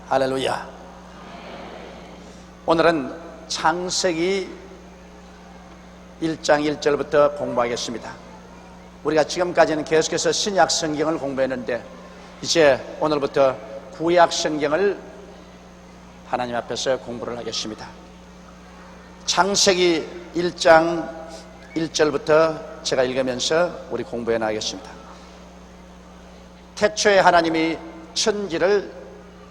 할렐루야. 오늘은 창세기 1장 1절부터 공부하겠습니다. 우리가 지금까지는 계속해서 신약 성경을 공부했는데 이제 오늘부터 구약 성경을 하나님 앞에서 공부를 하겠습니다. 창세기 1장 1절부터 제가 읽으면서 우리 공부해 나가겠습니다. 태초에 하나님이 천지를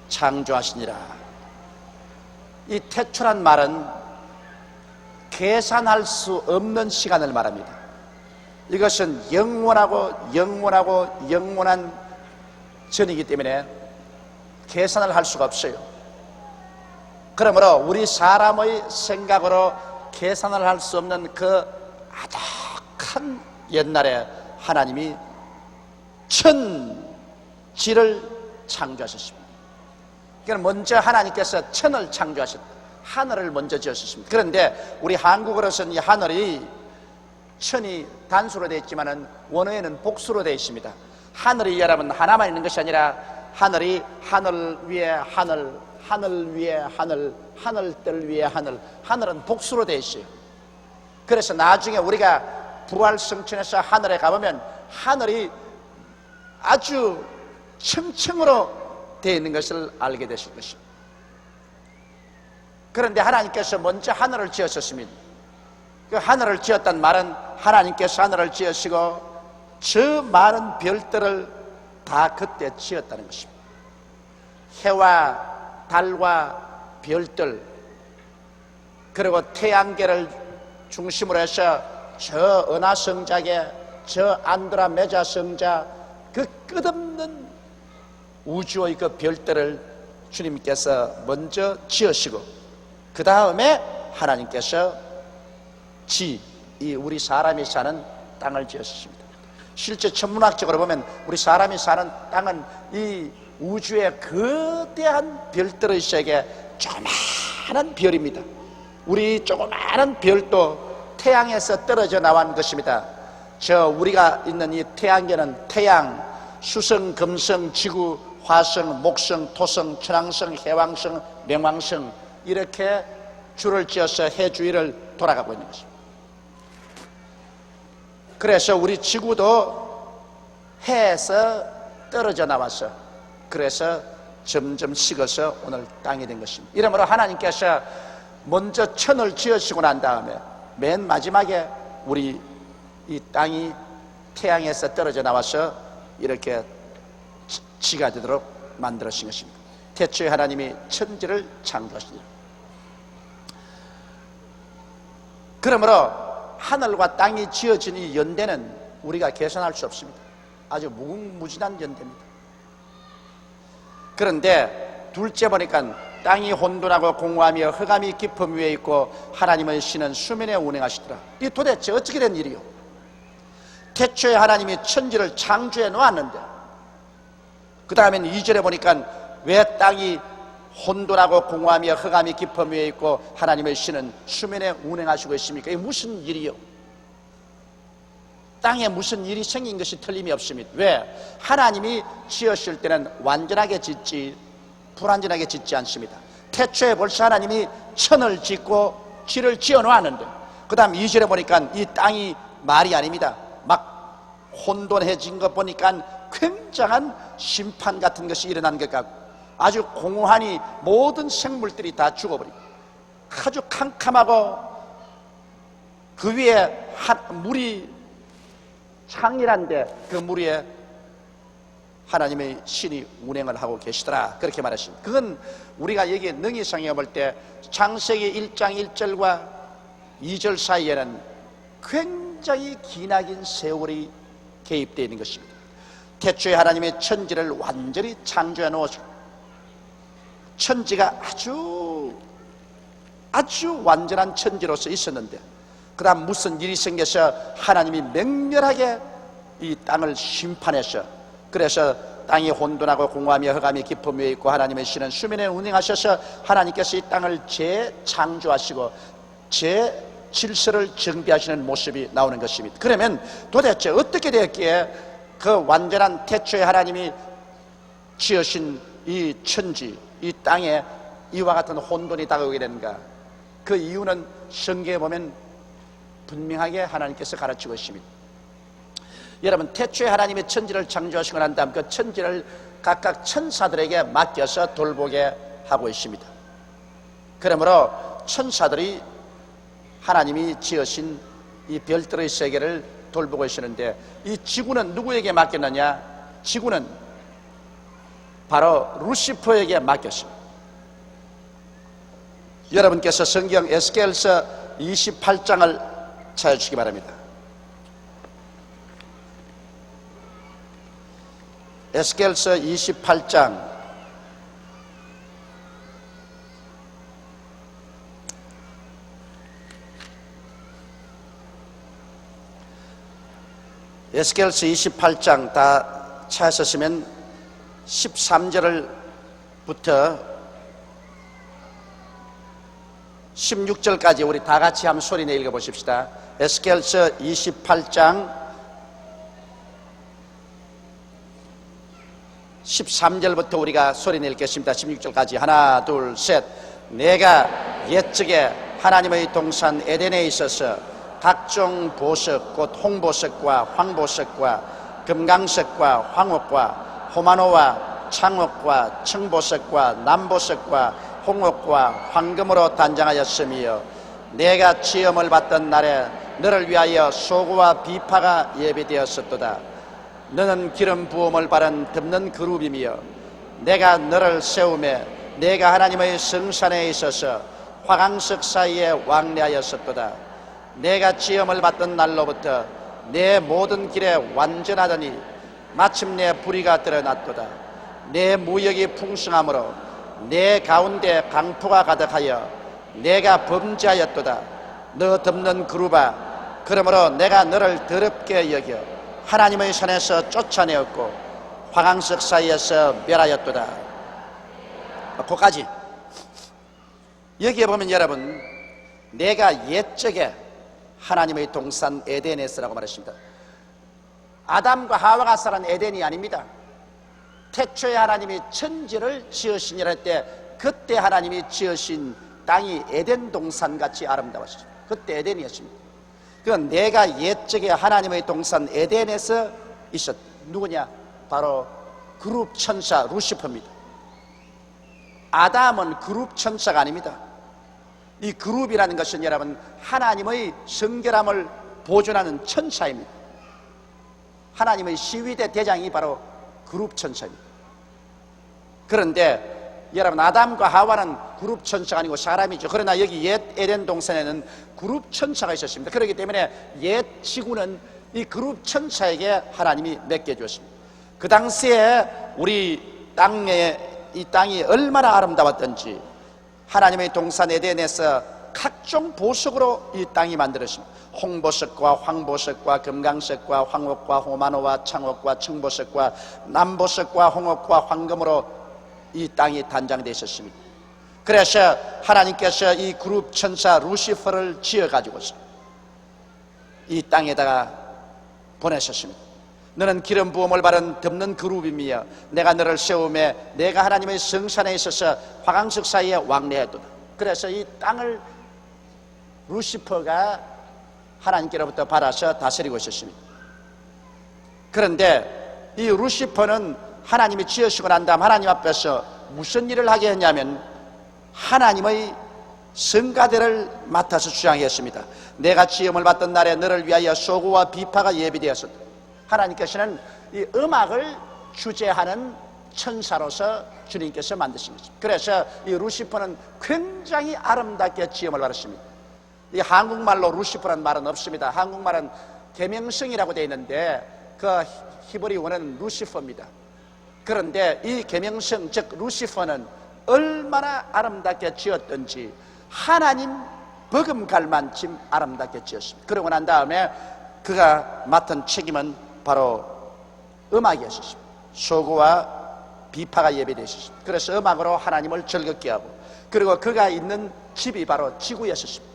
창조하시니라. 이 태초란 말은 계산할 수 없는 시간을 말합니다. 이것은 영원한 전이기 때문에 계산을 할 수가 없어요. 그러므로 우리 사람의 생각으로 계산을 할 수 없는 그 아득한 옛날에 하나님이 천지를 창조하셨습니다. 그러니까 먼저 하나님께서 천을 창조하셨다. 하늘을 먼저 지으셨습니다. 그런데 우리 한국어로서는 이 하늘이 천이 단수로 되어 있지만 원어에는 복수로 되어 있습니다. 하늘이 여러분 하나만 있는 것이 아니라 하늘이 하늘 위에 하늘, 하늘 위에 하늘, 하늘들 위에 하늘, 하늘은 복수로 되어 있어요. 그래서 나중에 우리가 부활성천에서 하늘에 가보면 하늘이 아주 층층으로 되어 있는 것을 알게 되실 것입니다. 그런데 하나님께서 먼저 하늘을 지으셨습니다. 그 하늘을 지었단 말은 하나님께서 하늘을 지으시고 저 많은 별들을 다 그때 지었다는 것입니다. 해와 달과 별들, 그리고 태양계를 중심으로 해서 저 은하성자계, 저 안드로메다 성자, 그 끝없는 우주의 그 별들을 주님께서 먼저 지으시고 그 다음에 하나님께서 이 우리 사람이 사는 땅을 지으셨습니다. 실제 천문학적으로 보면 우리 사람이 사는 땅은 이 우주의 거대한 별들의 세계, 조그마한 별입니다. 우리 조그마한 별도 태양에서 떨어져 나온 것입니다. 우리가 있는 이 태양계는 태양, 수성, 금성, 지구, 화성, 목성, 토성, 천왕성, 해왕성, 명왕성, 이렇게 줄을 지어서 해 주위를 돌아가고 있는 것입니다. 그래서 우리 지구도 해에서 떨어져 나와서 그래서 점점 식어서 오늘 땅이 된 것입니다. 이러므로 하나님께서 먼저 천을 지으시고 난 다음에 맨 마지막에 우리 이 땅이 태양에서 떨어져 나와서 이렇게 지가 되도록 만들어진 것입니다. 태초에 하나님이 천지를 창조하시니라. 그러므로 하늘과 땅이 지어진 이 연대는 우리가 계산할 수 없습니다. 아주 무궁무진한 연대입니다. 그런데 둘째 보니까 땅이 혼돈하고 공허하며 흑암이 깊음 위에 있고 하나님의 신은 수면에 운행하시더라. 이 도대체 어떻게 된 일이요? 태초에 하나님이 천지를 창조해 놓았는데 그 다음엔 2절에 보니까 왜 땅이 혼돈하고 공허하며 흑암이 깊음 위에 있고 하나님의 신은 수면에 운행하시고 있습니까? 이게 무슨 일이요? 땅에 무슨 일이 생긴 것이 틀림이 없습니다. 왜? 하나님이 지으실 때는 완전하게 짓지 불완전하게 짓지 않습니다. 태초에 벌써 하나님이 천을 짓고 지를 지어 놓았는데 그 다음 2절에 보니까 이 땅이 말이 아닙니다. 막 혼돈해진 것 보니까 굉장한 심판 같은 것이 일어난 것 같고 아주 공허하니 모든 생물들이 다 죽어버리고 아주 캄캄하고 그 위에 물이 창이란데 그 물 위에 하나님의 신이 운행을 하고 계시더라, 그렇게 말하십니다. 그건 우리가 여기 능이성에 볼 때 창세기 1장 1절과 2절 사이에는 굉장히 기나긴 세월이 개입되어 있는 것입니다. 태초에 하나님의 천지를 완전히 창조해 놓으시고 천지가 아주 완전한 천지로서 있었는데 그 다음 무슨 일이 생겨서 하나님이 맹렬하게 이 땅을 심판해서 그래서 땅이 혼돈하고 공허하며 흑암이 깊음 위에 있고 하나님의 신은 수면에 운행하셔서 하나님께서 이 땅을 재창조하시고 질서를 정비하시는 모습이 나오는 것입니다. 그러면 도대체 어떻게 되었기에 그 완전한 태초에 하나님이 지으신 이 천지, 이 땅에 이와 같은 혼돈이 다가오게 되는가? 그 이유는 성경에 보면 분명하게 하나님께서 가르치고 있습니다. 여러분, 태초에 하나님이 천지를 창조하시고 난 다음 그 천지를 각각 천사들에게 맡겨서 돌보게 하고 있습니다. 그러므로 천사들이 하나님이 지으신 이 별들의 세계를 돌보고 계시는데, 이 지구는 누구에게 맡겼느냐? 지구는 바로 루시퍼에게 맡겼습니다. 여러분께서 성경 에스겔서 28장을 찾아주시기 바랍니다. 에스겔서 28장 에스겔서 28장 다 찾으시면 13절부터 16절까지 우리 다 같이 한번 소리내 읽어보십시다. 에스겔서 28장 13절부터 우리가 소리내 읽겠습니다. 16절까지 하나 둘 셋. 내가 옛적에 하나님의 동산 에덴에 있어서 각종 보석 곧 홍보석과 황보석과 금강석과 황옥과 호마노와 창옥과 청보석과 남보석과 홍옥과 황금으로 단장하였으며, 내가 시험을 받던 날에 너를 위하여 소고와 비파가 예비되었었도다. 너는 기름 부음을 바른 덮는 그룹이며, 내가 너를 세우매 내가 하나님의 성산에 있어서 화강석 사이에 왕래하였었도다. 내가 시험을 받던 날로부터 내 모든 길에 완전하더니 마침내 불의가 드러났도다. 내 무역이 풍성함으로 내 가운데 강포가 가득하여 내가 범죄하였도다. 너 덮는 그룹아, 그러므로 내가 너를 더럽게 여겨 하나님의 산에서 쫓아내었고 화강석 사이에서 멸하였도다. 거기까지. 여기에 보면 여러분, 내가 옛적에 하나님의 동산 에덴에서라고 말했습니다. 아담과 하와가 살은 에덴이 아닙니다. 태초에 하나님이 천지를 지으시니라 할 때, 그때 하나님이 지으신 땅이 에덴 동산같이 아름다웠습니다. 그때 에덴이었습니다. 그건 내가 옛적에 하나님의 동산 에덴에서 누구냐? 바로 그룹 천사 루시퍼입니다. 아담은 그룹 천사가 아닙니다. 이 그룹이라는 것은 여러분, 하나님의 성결함을 보존하는 천사입니다. 하나님의 시위대 대장이 바로 그룹 천사입니다. 그런데 여러분, 아담과 하와는 그룹 천사가 아니고 사람이죠. 그러나 여기 옛 에덴 동산에는 그룹 천사가 있었습니다. 그렇기 때문에 옛 지구는 이 그룹 천사에게 하나님이 맡겨주었습니다. 그 당시에 우리 이 땅이 얼마나 아름다웠던지, 하나님의 동산 에덴에서 각종 보석으로 이 땅이 만들어졌습니다. 홍보석과 황보석과 금강석과 황옥과 호마노와 창옥과 청보석과 남보석과 홍옥과 황금으로 이 땅이 단장되어 있었습니다. 그래서 하나님께서 이 그룹 천사 루시퍼를 지어가지고서 이 땅에다가 보내셨습니다. 너는 기름 부음을 바른 덮는 그룹이며, 내가 너를 세우매 내가 하나님의 성산에 있어서 화강석 사이에 왕래했도다. 그래서 이 땅을 루시퍼가 하나님께로부터 받아서 다스리고 있었습니다. 그런데 이 루시퍼는 하나님이 지으시고 난 다음 하나님 앞에서 무슨 일을 하게 했냐면, 하나님의 성가대를 맡아서 주장했습니다. 내가 지음을 받던 날에 너를 위하여 소고와 비파가 예비되었었다. 하나님께서는 이 음악을 주재하는 천사로서 주님께서 만드신 것입니다. 그래서 이 루시퍼는 굉장히 아름답게 지음을 받았습니다. 이 한국말로 루시퍼라는 말은 없습니다. 한국말은 계명성이라고 되어 있는데 그 히브리 원어는 루시퍼입니다. 그런데 이 계명성, 즉 루시퍼는 얼마나 아름답게 지었던지 하나님 버금갈 만큼 아름답게 지었습니다. 그러고 난 다음에 그가 맡은 책임은 바로 음악이었습니다. 소고와 비파가 예배되어 있었습니다. 그래서 음악으로 하나님을 즐겁게 하고, 그리고 그가 있는 집이 바로 지구였습니다.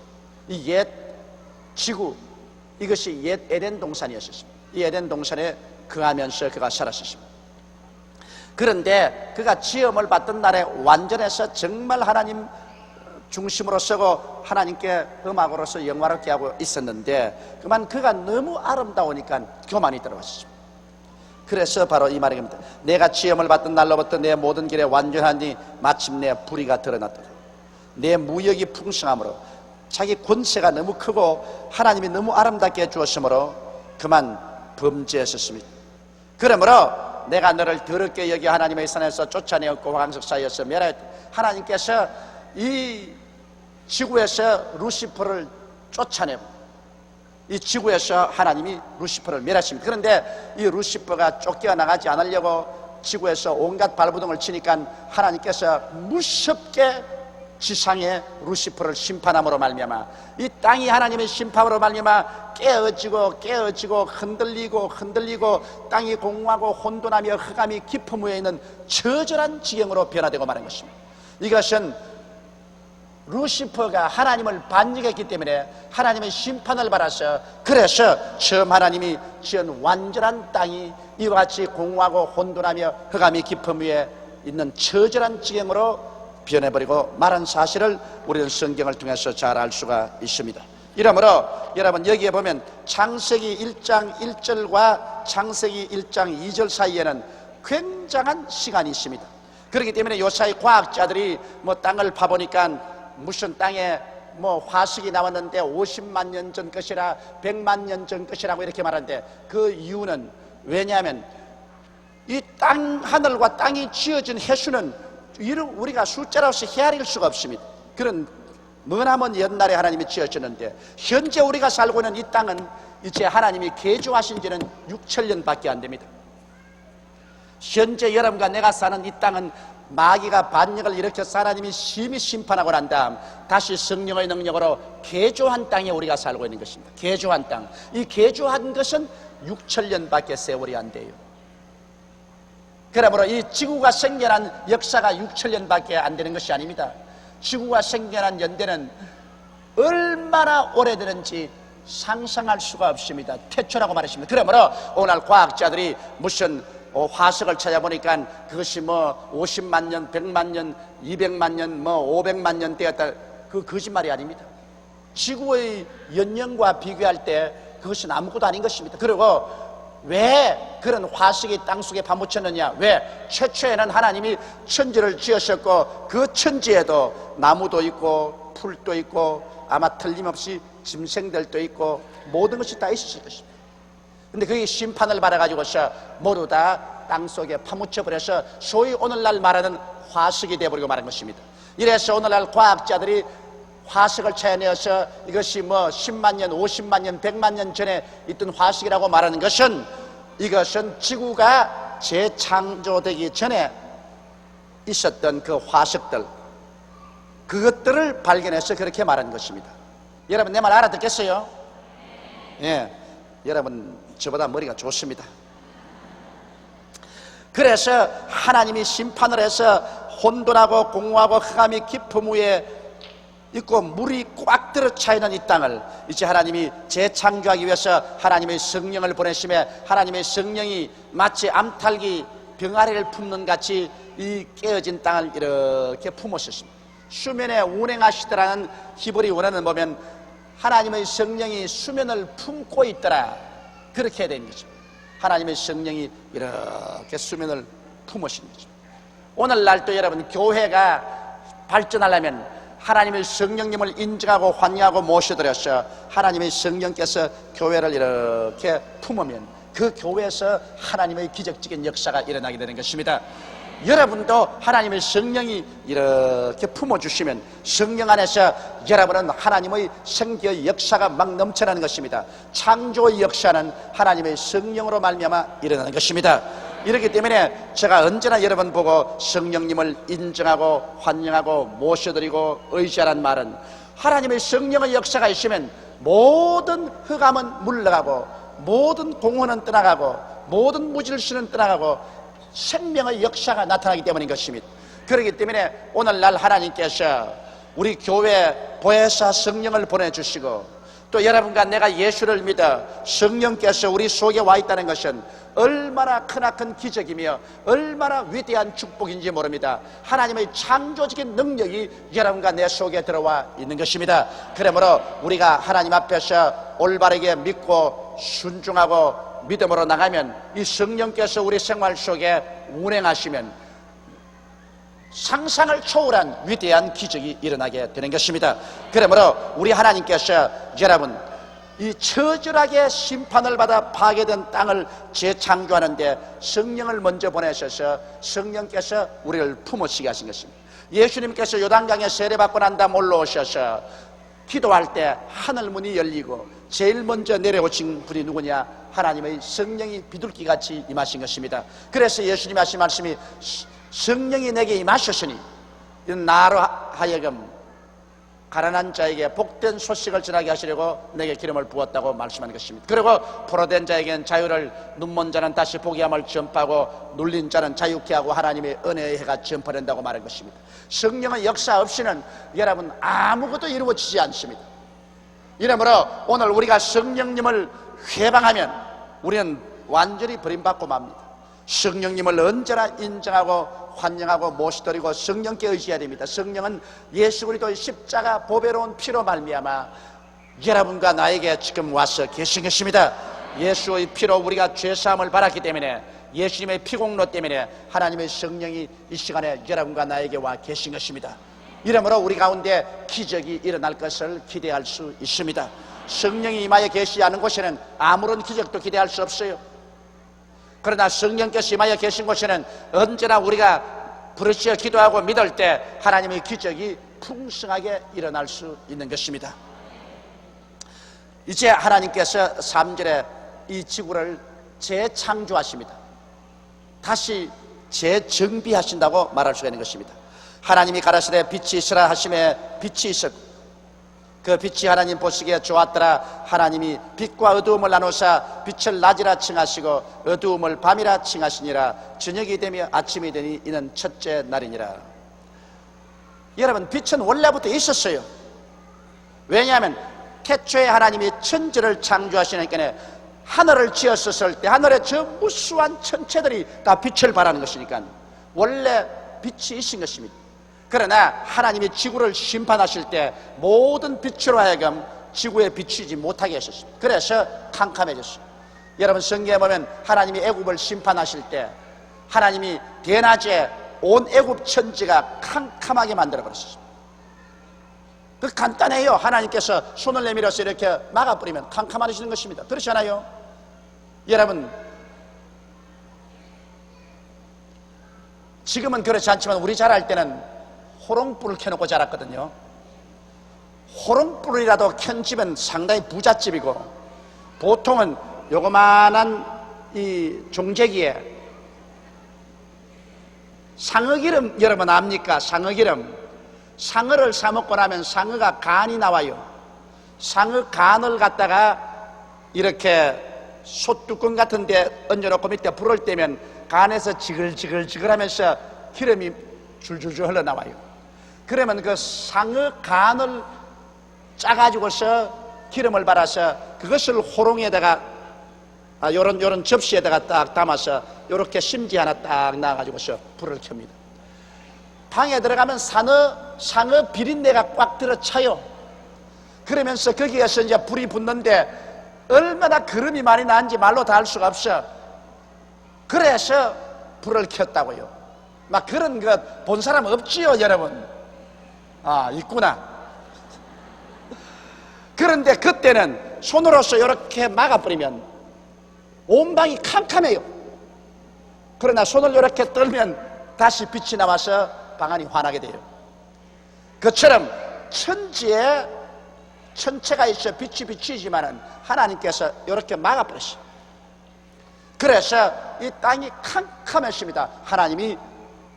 이 옛 지구, 이것이 옛 에덴 동산이었습니다. 이 에덴 동산에 거하면서 그가 살았습니다. 그런데 그가 지음을 받던 날에 완전해서 정말 하나님 중심으로 서고 하나님께 음악으로서 영화롭게 하고 있었는데 그만 그가 너무 아름다우니까 교만이 들어왔습니다. 그래서 바로 이 말입니다. 내가 지음을 받던 날로부터 내 모든 길에 완전하니 마침내 불의가 드러났다. 내 무역이 풍성함으로 자기 권세가 너무 크고 하나님이 너무 아름답게 해주었으므로 그만 범죄했었습니다. 그러므로 내가 너를 더럽게 여겨 하나님의 산에서 쫓아내었고 황석 사이에서 멸하였다. 하나님께서 이 지구에서 루시퍼를 쫓아내고 이 지구에서 하나님이 루시퍼를 멸하십니다. 그런데 이 루시퍼가 쫓겨나가지 않으려고 지구에서 온갖 발부둥을 치니까 하나님께서 무섭게 지상에 루시퍼를 심판함으로 말미암아 이 땅이 하나님의 심판으로 말미암아 깨어지고 흔들리고 땅이 공허하고 혼돈하며 흑암이 깊음 위에 있는 처절한 지경으로 변화되고 마는 것입니다. 이것은 루시퍼가 하나님을 반역했기 때문에 하나님의 심판을 받아서 그래서 처음 하나님이 지은 완전한 땅이 이와 같이 공허하고 혼돈하며 흑암이 깊음 위에 있는 처절한 지경으로 변해버리고 말한 사실을 우리는 성경을 통해서 잘 알 수가 있습니다. 이러므로 여러분 여기에 보면 창세기 1장 1절과 창세기 1장 2절 사이에는 굉장한 시간이 있습니다. 그렇기 때문에 요사이 과학자들이 땅을 파보니까 무슨 땅에 화석이 나왔는데 50만 년 전 것이라 100만 년 전 것이라고 이렇게 말하는데 그 이유는 왜냐하면 이 땅 하늘과 땅이 지어진 해수는 우리가 숫자로서 헤아릴 수가 없습니다. 그런 머나먼 옛날에 하나님이 지어졌는데 현재 우리가 살고 있는 이 땅은 이제 하나님이 개조하신 지는 6천년밖에 안 됩니다. 현재 여러분과 내가 사는 이 땅은 마귀가 반역을 일으켜서 하나님이 심히 심판하고 난 다음 다시 성령의 능력으로 개조한 땅에 우리가 살고 있는 것입니다. 개조한 땅. 이 개조한 것은 6천년밖에 세월이 안 돼요. 그러므로 이 지구가 생겨난 역사가 6천년밖에 안 되는 것이 아닙니다. 지구가 생겨난 연대는 얼마나 오래되는지 상상할 수가 없습니다. 태초라고 말했습니다. 그러므로 오늘 과학자들이 무슨 화석을 찾아보니까 그것이 50만 년, 100만 년, 200만 년, 500만 년 되었다. 그 거짓말이 아닙니다. 지구의 연령과 비교할 때 그것은 아무것도 아닌 것입니다. 그리고 왜 그런 화석이 땅속에 파묻혔느냐? 왜? 최초에는 하나님이 천지를 지으셨고 그 천지에도 나무도 있고 풀도 있고 아마 틀림없이 짐승들도 있고 모든 것이 다 있었을 것입니다. 근데 그게 심판을 받아가지고서 모두 다 땅속에 파묻혀버려서 소위 오늘날 말하는 화석이 되어버리고 말한 것입니다. 이래서 오늘날 과학자들이 화석을 찾아내어서 이것이 10만 년, 50만 년, 100만 년 전에 있던 화석이라고 말하는 것은 이것은 지구가 재창조되기 전에 있었던 그 화석들 그것들을 발견해서 그렇게 말한 것입니다. 여러분 내 말 알아듣겠어요? 예, 여러분 저보다 머리가 좋습니다. 그래서 하나님이 심판을 해서 혼돈하고 공허하고 흑암이 깊음 위에 있고 물이 꽉 들어차 있는 이 땅을 이제 하나님이 재창조하기 위해서 하나님의 성령을 보내심에 하나님의 성령이 마치 암탉이 병아리를 품는 같이 이 깨어진 땅을 이렇게 품으셨습니다. 수면에 운행하시더라는 히브리 원어는 보면 하나님의 성령이 수면을 품고 있더라 그렇게 된 거죠. 하나님의 성령이 이렇게 수면을 품으신 거죠. 오늘날도 여러분 교회가 발전하려면 하나님의 성령님을 인정하고 환영하고 모셔드려서 하나님의 성령께서 교회를 이렇게 품으면 그 교회에서 하나님의 기적적인 역사가 일어나게 되는 것입니다. 여러분도 하나님의 성령이 이렇게 품어주시면 성령 안에서 여러분은 하나님의 생기의 역사가 막 넘쳐나는 것입니다. 창조의 역사는 하나님의 성령으로 말미암아 일어나는 것입니다. 이렇기 때문에 제가 언제나 여러분 보고 성령님을 인정하고 환영하고 모셔드리고 의지하라는 말은 하나님의 성령의 역사가 있으면 모든 흑암은 물러가고 모든 공허는 떠나가고 모든 무질서는 떠나가고 생명의 역사가 나타나기 때문인 것입니다. 그렇기 때문에 오늘날 하나님께서 우리 교회 보혜사 성령을 보내주시고 또 여러분과 내가 예수를 믿어 성령께서 우리 속에 와 있다는 것은 얼마나 크나큰 기적이며 얼마나 위대한 축복인지 모릅니다. 하나님의 창조적인 능력이 여러분과 내 속에 들어와 있는 것입니다. 그러므로 우리가 하나님 앞에서 올바르게 믿고 순종하고 믿음으로 나가면 이 성령께서 우리 생활 속에 운행하시면 상상을 초월한 위대한 기적이 일어나게 되는 것입니다. 그러므로 우리 하나님께서 여러분 이 처절하게 심판을 받아 파괴된 땅을 재창조하는데 성령을 먼저 보내셔서 성령께서 우리를 품으시게 하신 것입니다. 예수님께서 요단강에 세례받고 난 다음 올라오셔서 기도할 때 하늘문이 열리고 제일 먼저 내려오신 분이 누구냐? 하나님의 성령이 비둘기같이 임하신 것입니다. 그래서 예수님이 하신 말씀이 성령이 내게 임하셨으니 나로 하여금 가난한 자에게 복된 소식을 전하게 하시려고 내게 기름을 부었다고 말씀하는 것입니다. 그리고 포로된 자에게는 자유를, 눈먼 자는 다시 보게 함을 전파하고 눌린 자는 자유케 하고 하나님의 은혜의 해가 전파된다고 말한 것입니다. 성령의 역사 없이는 여러분 아무것도 이루어지지 않습니다. 이러므로 오늘 우리가 성령님을 회방하면 우리는 완전히 버림받고 맙니다. 성령님을 언제나 인정하고 환영하고 모시드리고 성령께 의지해야 됩니다. 성령은 예수 그리스도의 십자가 보배로운 피로 말미암아 여러분과 나에게 지금 와서 계신 것입니다. 예수의 피로 우리가 죄사함을 받았기 때문에, 예수님의 피공로 때문에 하나님의 성령이 이 시간에 여러분과 나에게 와 계신 것입니다. 이러므로 우리 가운데 기적이 일어날 것을 기대할 수 있습니다. 성령이 임하여 계시지 않은 곳에는 아무런 기적도 기대할 수 없어요. 그러나 성령께서 임하여 계신 곳에는 언제나 우리가 부르짖어 기도하고 믿을 때 하나님의 기적이 풍성하게 일어날 수 있는 것입니다. 이제 하나님께서 3절에 이 지구를 재창조하십니다. 다시 재정비하신다고 말할 수가 있는 것입니다. 하나님이 가라사대 빛이 있으라 하심에 빛이 있었고 그 빛이 하나님 보시기에 좋았더라. 하나님이 빛과 어두움을 나누사 빛을 낮이라 칭하시고 어두움을 밤이라 칭하시니라. 저녁이 되며 아침이 되니 이는 첫째 날이니라. 여러분, 빛은 원래부터 있었어요. 왜냐하면 태초에 하나님이 천지를 창조하시니까 하늘을 지었을 때 하늘의 저 무수한 천체들이 다 빛을 발하는 것이니까 원래 빛이 있은 것입니다. 그러나 하나님이 지구를 심판하실 때 모든 빛으로 하여금 지구에 비추지 못하게 하셨습니다. 그래서 캄캄해졌어요. 여러분, 성경에 보면 하나님이 애굽을 심판하실 때 하나님이 대낮에 온 애굽 천지가 캄캄하게 만들어버렸습니다. 그 간단해요. 하나님께서 손을 내밀어서 이렇게 막아버리면 캄캄해지는 것입니다. 그렇지 않아요? 여러분, 지금은 그렇지 않지만 우리 자랄 때는 호롱불을 켜놓고 자랐거든요. 호롱불이라도 켠 집은 상당히 부잣집이고, 보통은 요거만한 이 종재기에 상어기름, 여러분 압니까? 상어기름. 상어를 사먹고 나면 상어가 간이 나와요. 상어 간을 갖다가 이렇게 솥뚜껑 같은 데 얹어놓고 밑에 불을 떼면 간에서 지글지글 하면서 기름이 줄줄줄 흘러나와요. 그러면 그 상어 간을 짜가지고서 기름을 발라서 그것을 호롱에다가 요런 접시에다가 딱 담아서 요렇게 심지 하나 딱 놔가지고서 불을 켭니다. 방에 들어가면 상어 비린내가 꽉 들어차요. 그러면서 거기에서 이제 불이 붙는데 얼마나 기름이 많이 나는지 말로 다 알 수가 없어. 그래서 불을 켰다고요. 막 그런 것 본 사람 없지요, 여러분? 있구나. 그런데 그때는 손으로서 이렇게 막아버리면 온 방이 캄캄해요. 그러나 손을 이렇게 떨면 다시 빛이 나와서 방 안이 환하게 돼요. 그처럼 천지에 천체가 있어 빛이 비치지만은 하나님께서 이렇게 막아버렸어요. 그래서 이 땅이 캄캄했습니다. 하나님이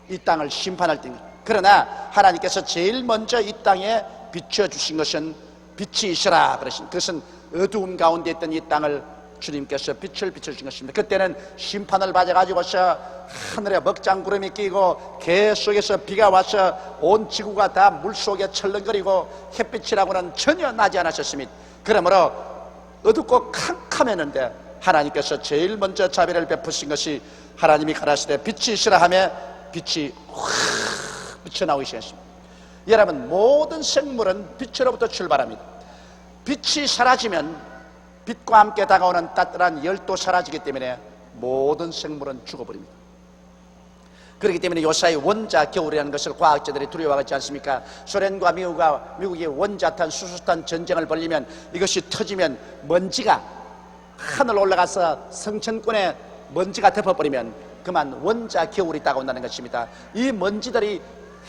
이 땅을 심판할 때입니다. 그러나 하나님께서 제일 먼저 이 땅에 비춰주신 것은 빛이 있으라 그러신, 그것은 어두움 가운데 있던 이 땅을 주님께서 빛을 비춰주신 것입니다. 그때는 심판을 받아가지고서 하늘에 먹장구름이 끼고 개 속에서 비가 와서 온 지구가 다 물속에 철렁거리고 햇빛이라고는 전혀 나지 않으셨습니다. 그러므로 어둡고 캄캄했는데 하나님께서 제일 먼저 자비를 베푸신 것이 하나님이 가라사대 빛이 있으라 하며 빛이 확 비쳐나오기 시작했습니다. 여러분, 모든 생물은 빛으로부터 출발합니다. 빛이 사라지면 빛과 함께 다가오는 따뜻한 열도 사라지기 때문에 모든 생물은 죽어버립니다. 그렇기 때문에 요사이 원자 겨울이라는 것을 과학자들이 두려워하지 않습니까? 소련과 미국이 원자탄, 수소탄 전쟁을 벌리면, 이것이 터지면 먼지가 하늘 올라가서 성천권에 먼지가 덮어버리면 그만 원자 겨울이 다가온다는 것입니다. 이 먼지들이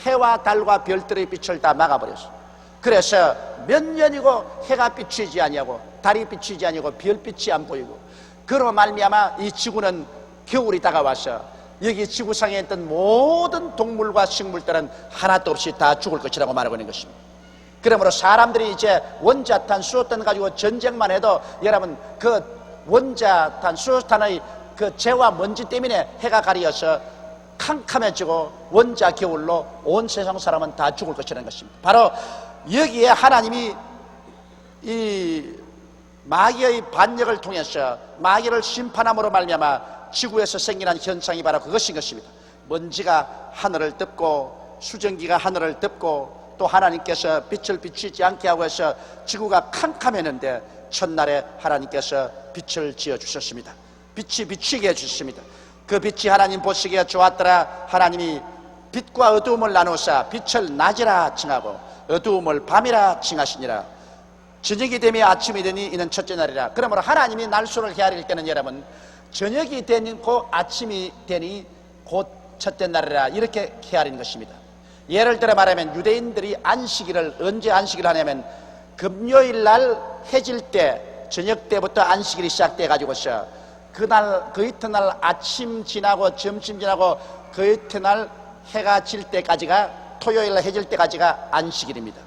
해와 달과 별들의 빛을 다 막아버렸어요. 그래서 몇 년이고 해가 비치지 아니하고 달이 비치지 아니하고 별빛이 안 보이고, 그로 말미암아 이 지구는 겨울이 다가와서 여기 지구상에 있던 모든 동물과 식물들은 하나도 없이 다 죽을 것이라고 말하고 있는 것입니다. 그러므로 사람들이 이제 원자탄, 수소탄 가지고 전쟁만 해도 여러분, 그 원자탄, 수소탄의 그 재와 먼지 때문에 해가 가려서 캄캄해지고 원자 겨울로 온 세상 사람은 다 죽을 것이라는 것입니다. 바로 여기에 하나님이 이 마귀의 반역을 통해서 마귀를 심판함으로 말미암아 지구에서 생기는 현상이 바로 그것인 것입니다. 먼지가 하늘을 덮고 수증기가 하늘을 덮고 또 하나님께서 빛을 비추지 않게 하고 해서 지구가 캄캄했는데 첫날에 하나님께서 빛을 지어주셨습니다. 빛이 비치게 해주셨습니다. 그 빛이 하나님 보시기에 좋았더라. 하나님이 빛과 어두움을 나누사 빛을 낮이라 칭하고 어두움을 밤이라 칭하시니라. 저녁이 되며 아침이 되니 이는 첫째 날이라. 그러므로 하나님이 날수를 헤아릴 때는 여러분, 저녁이 되니 곧 아침이 되니 곧 첫째 날이라, 이렇게 헤아리는 것입니다. 예를 들어 말하면 유대인들이 안식일을 언제 안식일 하냐면 금요일 날 해질 때, 저녁 때부터 안식일이 시작돼 가지고서 그날 그 이튿날 아침 지나고 점심 지나고 그 이튿날 해가 질 때까지가, 토요일 날 해질 때까지가 안식일입니다.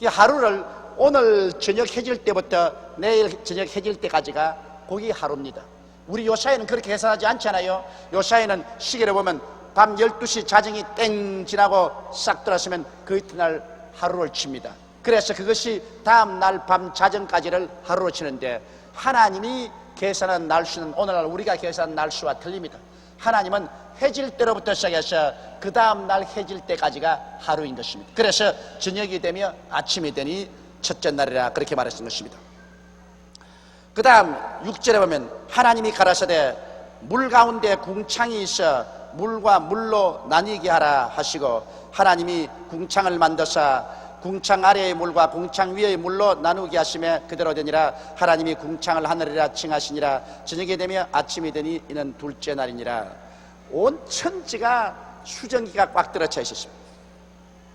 이 하루를 오늘 저녁 해질 때부터 내일 저녁 해질 때까지가 거기 하루입니다. 우리 요사이는 그렇게 계산하지 않잖아요. 요사이는 시계를 보면 밤 12시 자정이 땡 지나고 싹 들어서면 그 이튿날 하루를 칩니다. 그래서 그것이 다음 날 밤 자정까지를 하루로 치는데, 하나님이 계산한 날수는 오늘날 우리가 계산한 날수와 틀립니다. 하나님은 해질 때로부터 시작해서 그 다음 날 해질 때까지가 하루인 것입니다. 그래서 저녁이 되며 아침이 되니 첫째 날이라, 그렇게 말했던 것입니다. 그 다음 6절에 보면 하나님이 가라사대 물 가운데 궁창이 있어 물과 물로 나뉘게 하라 하시고, 하나님이 궁창을 만드사 궁창 아래의 물과 궁창 위의 물로 나누게 하심에 그대로 되니라. 하나님이 궁창을 하늘이라 칭하시니라. 저녁이 되며 아침이 되니 이는 둘째 날이니라. 온 천지가 수증기가 꽉 들어차 있었습니다.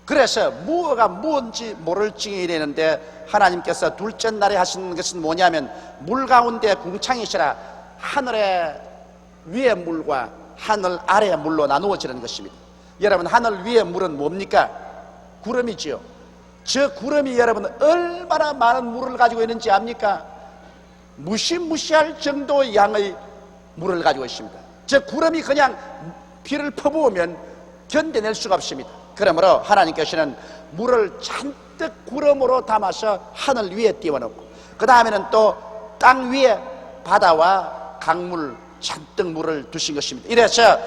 그래서 무엇가 무엇인지 모를 징이 되는데, 하나님께서 둘째 날에 하신 것은 뭐냐면 물 가운데 궁창이시라, 하늘의 위의 물과 하늘 아래의 물로 나누어지는 것입니다. 여러분, 하늘 위의 물은 뭡니까? 구름이지요. 저 구름이 여러분 얼마나 많은 물을 가지고 있는지 압니까? 무시무시할 정도의 양의 물을 가지고 있습니다. 저 구름이 그냥 비를 퍼부으면 견뎌낼 수가 없습니다. 그러므로 하나님께서는 물을 잔뜩 구름으로 담아서 하늘 위에 띄워놓고, 그 다음에는 또 땅 위에 바다와 강물 잔뜩 물을 두신 것입니다. 이래서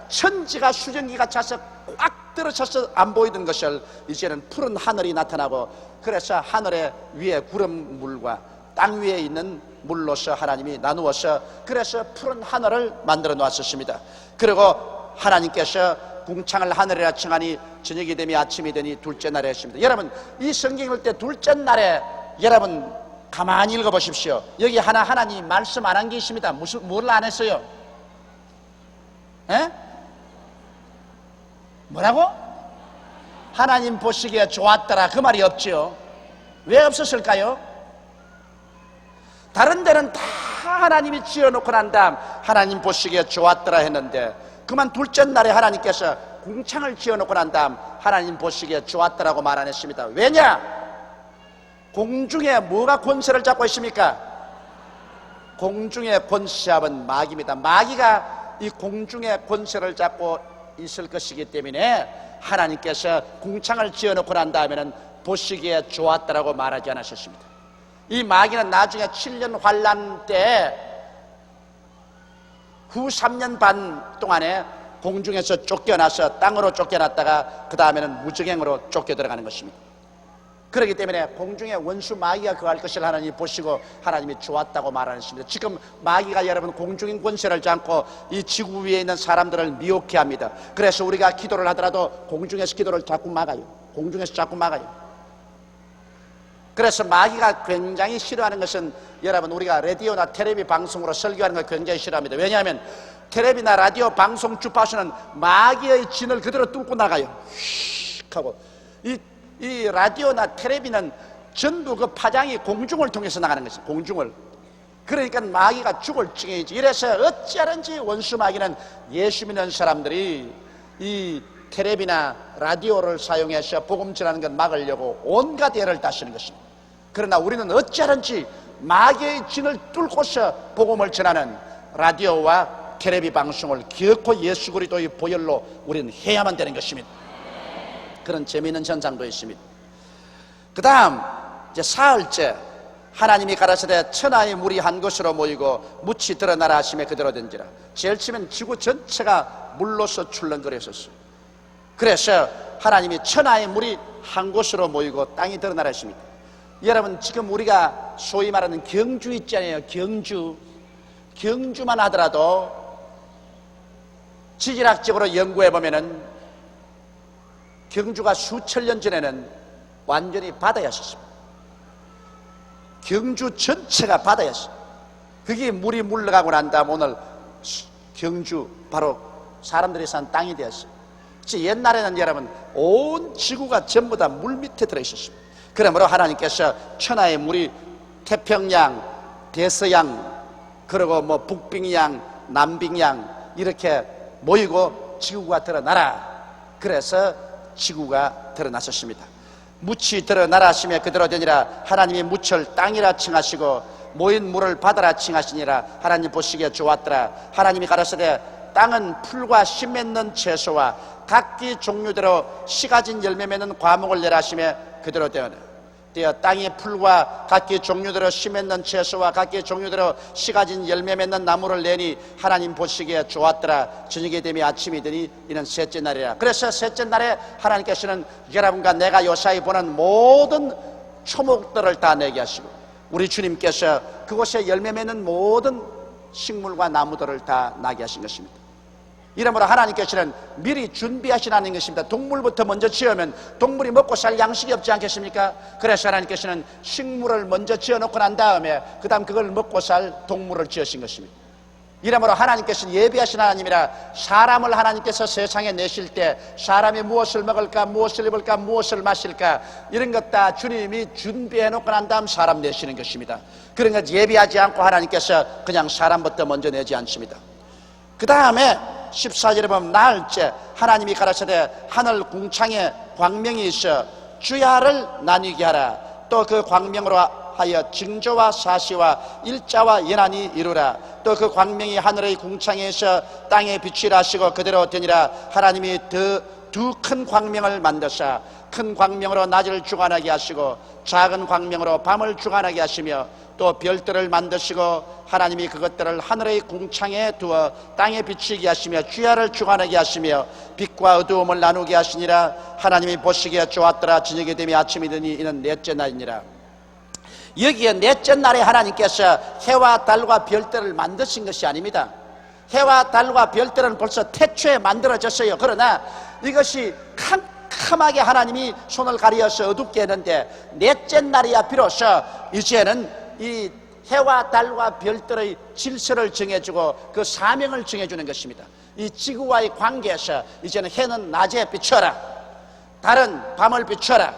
천지가 수증기가 차서 꽉 들어차서 안 보이던 것을 이제는 푸른 하늘이 나타나고, 그래서 하늘의 위에 구름물과 땅 위에 있는 물로서 하나님이 나누어서 그래서 푸른 하늘을 만들어 놓았었습니다. 그리고 하나님께서 궁창을 하늘이라 칭하니 저녁이 되며 아침이 되니 둘째 날에 했습니다. 여러분, 이 성경 읽을 때 둘째 날에 여러분 가만히 읽어보십시오. 여기 하나님 말씀 안 한 게 있습니다. 뭘 안 했어요? 에? 뭐라고? 하나님 보시기에 좋았더라, 그 말이 없죠. 왜 없었을까요? 다른 데는 다 하나님이 지어놓고 난 다음 하나님 보시기에 좋았더라 했는데, 그만 둘째 날에 하나님께서 궁창을 지어놓고 난 다음 하나님 보시기에 좋았더라고 말 안 했습니다. 왜냐? 공중에 뭐가 권세를 잡고 있습니까? 공중의 권세압은 마귀입니다. 마귀가 이 공중의 권세를 잡고 있을 것이기 때문에 하나님께서 궁창을 지어놓고 난 다음에는 보시기에 좋았다라고 말하지 않으셨습니다. 이 마귀는 나중에 7년 환란 때 후 3년 반 동안에 공중에서 쫓겨나서 땅으로 쫓겨났다가 그 다음에는 무적행으로 쫓겨 들어가는 것입니다. 그렇기 때문에 공중에 원수 마귀가 거할 것을 하나님이 보시고 하나님이 좋았다고 말하셨습니다. 지금 마귀가 여러분 공중의 권세를 잡고 이 지구 위에 있는 사람들을 미혹해 합니다. 그래서 우리가 기도를 하더라도 공중에서 기도를 자꾸 막아요. 공중에서 자꾸 막아요. 그래서 마귀가 굉장히 싫어하는 것은 여러분 우리가 라디오나 텔레비 방송으로 설교하는 걸 굉장히 싫어합니다. 왜냐하면 텔레비나 라디오 방송 주파수는 마귀의 진을 그대로 뚫고 나가요. 휙 하고 이 라디오나 텔레비는 전부 그 파장이 공중을 통해서 나가는 것이죠. 공중을. 그러니까 마귀가 죽을 징이지. 이래서 어찌하든지 원수 마귀는 예수 믿는 사람들이 이 텔레비나 라디오를 사용해서 복음 전하는 것 막으려고 온갖 애를 다 쓰는 것입니다. 그러나 우리는 어찌하든지 마귀의 진을 뚫고서 복음을 전하는 라디오와 텔레비 방송을 기어코 예수 그리스도의 보혈로 우리는 해야만 되는 것입니다. 그런 재미있는 현상도 있습니다. 그 다음 이제 사흘째 하나님이 가라사대 천하의 물이 한 곳으로 모이고 묻이 드러나라 하심에 그대로 된지라. 제일 치면 지구 전체가 물로서 출렁거렸었어요. 그래서 하나님이 천하의 물이 한 곳으로 모이고 땅이 드러나라 하십니다. 여러분 지금 우리가 소위 말하는 경주 있잖아요. 경주만 하더라도 지질학적으로 연구해 보면은 경주가 수천 년 전에는 완전히 바다였었습니다. 경주 전체가 바다였어요. 그게 물이 물러가고 난 다음 오늘 경주 바로 사람들이 산 땅이 되었어요. 옛날에는 여러분 온 지구가 전부 다 물 밑에 들어있었습니다. 그러므로 하나님께서 천하의 물이 태평양, 대서양, 그리고 뭐 북빙양, 남빙양 이렇게 모이고 지구가 드러나라. 그래서 지구가 드러났었습니다. 묻이 드러나라 하시며 그대로 되니라. 하나님이 묻을 땅이라 칭하시고 모인 물을 바다라 칭하시니라. 하나님 보시기에 좋았더라. 하나님이 가라사대 땅은 풀과 씨 맺는 채소와 각기 종류대로 씨 가진 열매 맺는 과목을 내라 하시며 그대로 되어 땅이 풀과 각기 종류대로 씨 맺는 채소와 각기 종류대로 씨 가진 열매 맺는 나무를 내니 하나님 보시기에 좋았더라. 저녁이 되며 아침이 되니 이는 셋째 날이라. 그래서 셋째 날에 하나님께서는 여러분과 내가 요사이 보는 모든 초목들을 다 내게 하시고 우리 주님께서 그곳에 열매 맺는 모든 식물과 나무들을 다 나게 하신 것입니다. 이러므로 하나님께서는 미리 준비하시라는 것입니다. 동물부터 먼저 지으면 동물이 먹고 살 양식이 없지 않겠습니까? 그래서 하나님께서는 식물을 먼저 지어놓고 난 다음에 그 다음 그걸 먹고 살 동물을 지으신 것입니다. 이러므로 하나님께서는 예비하신 하나님이라. 사람을 하나님께서 세상에 내실 때 사람이 무엇을 먹을까, 무엇을 입을까, 무엇을 마실까 이런 것 다 주님이 준비해놓고 난 다음 사람 내시는 것입니다. 그런 것 예비하지 않고 하나님께서 그냥 사람부터 먼저 내지 않습니다. 그 다음에 14절에 보면 나흘째 하나님이 가라사대 하늘 궁창에 광명이 있어 주야를 나뉘게 하라. 또 그 광명으로 하여 징조와 사시와 일자와 연한이 이루라. 또 그 광명이 하늘의 궁창에서 땅에 빛이라 하시고 그대로 되니라. 하나님이 두 큰 광명을 만드사 큰 광명으로 낮을 주관하게 하시고 작은 광명으로 밤을 주관하게 하시며 또 별들을 만드시고 하나님이 그것들을 하늘의 궁창에 두어 땅에 비치게 하시며 주야를 주관하게 하시며 빛과 어두움을 나누게 하시니라. 하나님이 보시기에 좋았더라. 저녁이 되며 아침이 되니 이는 넷째 날이니라. 여기에 넷째 날에 하나님께서 해와 달과 별들을 만드신 것이 아닙니다. 해와 달과 별들은 벌써 태초에 만들어졌어요. 그러나 이것이 캄캄하게 하나님이 손을 가리어서 어둡게 했는데 넷째 날이야 비로소 이제는 이 해와 달과 별들의 질서를 정해주고 그 사명을 정해주는 것입니다. 이 지구와의 관계에서 이제는 해는 낮에 비춰라, 달은 밤을 비춰라,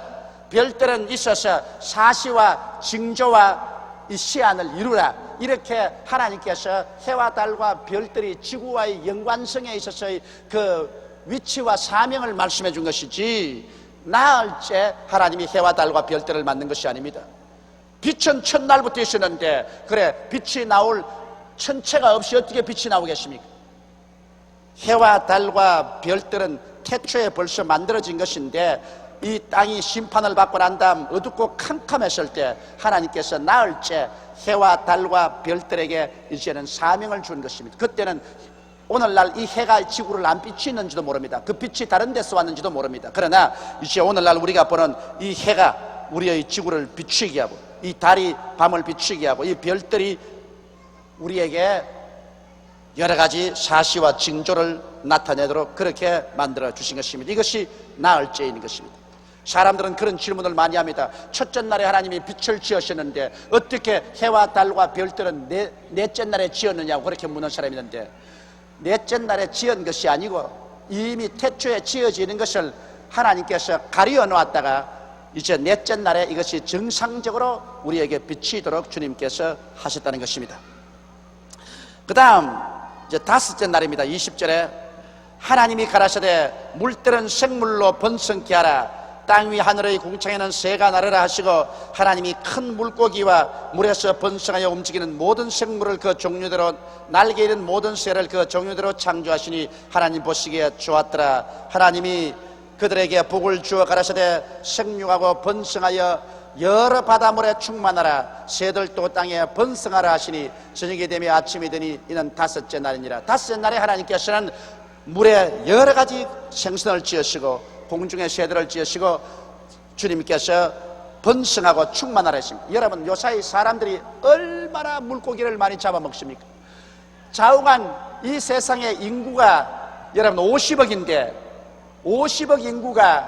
별들은 있어서 사시와 징조와 이 시안을 이루라. 이렇게 하나님께서 해와 달과 별들이 지구와의 연관성에 있어서의 그 위치와 사명을 말씀해 준 것이지 나흘째 하나님이 해와 달과 별들을 만든 것이 아닙니다. 빛은 첫날부터 있었는데, 그래, 빛이 나올 천체가 없이 어떻게 빛이 나오겠습니까? 해와 달과 별들은 태초에 벌써 만들어진 것인데, 이 땅이 심판을 받고 난 다음 어둡고 캄캄했을 때 하나님께서 나흘째 해와 달과 별들에게 이제는 사명을 준 것입니다. 그때는 오늘날 이 해가 지구를 안 비추는지도 모릅니다. 그 빛이 다른 데서 왔는지도 모릅니다. 그러나 이제 오늘날 우리가 보는 이 해가 우리의 지구를 비추게 하고, 이 달이 밤을 비추게 하고, 이 별들이 우리에게 여러 가지 사시와 징조를 나타내도록 그렇게 만들어 주신 것입니다. 이것이 나흘째인 것입니다. 사람들은 그런 질문을 많이 합니다. 첫째 날에 하나님이 빛을 지으셨는데 어떻게 해와 달과 별들은 넷째 날에 지었느냐고 그렇게 묻는 사람이 있는데, 넷째 날에 지은 것이 아니고 이미 태초에 지어지는 것을 하나님께서 가리어 놓았다가 이제 넷째 날에 이것이 정상적으로 우리에게 비치도록 주님께서 하셨다는 것입니다. 그 다음 이제 다섯째 날입니다. 20절에 하나님이 가라사대 물들은 생물로 번성케 하라. 땅 위 하늘의 궁창에는 새가 나르라 하시고, 하나님이 큰 물고기와 물에서 번성하여 움직이는 모든 생물을 그 종류대로, 날개 있는 모든 새를 그 종류대로 창조하시니 하나님 보시기에 좋았더라. 하나님이 그들에게 복을 주어 가라사대 생육하고 번성하여 여러 바닷물에 충만하라. 새들도 땅에 번성하라 하시니 저녁이 되며 아침이 되니 이는 다섯째 날이니라. 다섯째 날에 하나님께서는 물에 여러 가지 생선을 지으시고 공중의 새들을 지으시고 주님께서 번성하고 충만하라 했습니다. 여러분, 요사이 사람들이 얼마나 물고기를 많이 잡아먹습니까? 좌우간 이 세상의 인구가 여러분 50억인데 50억 인구가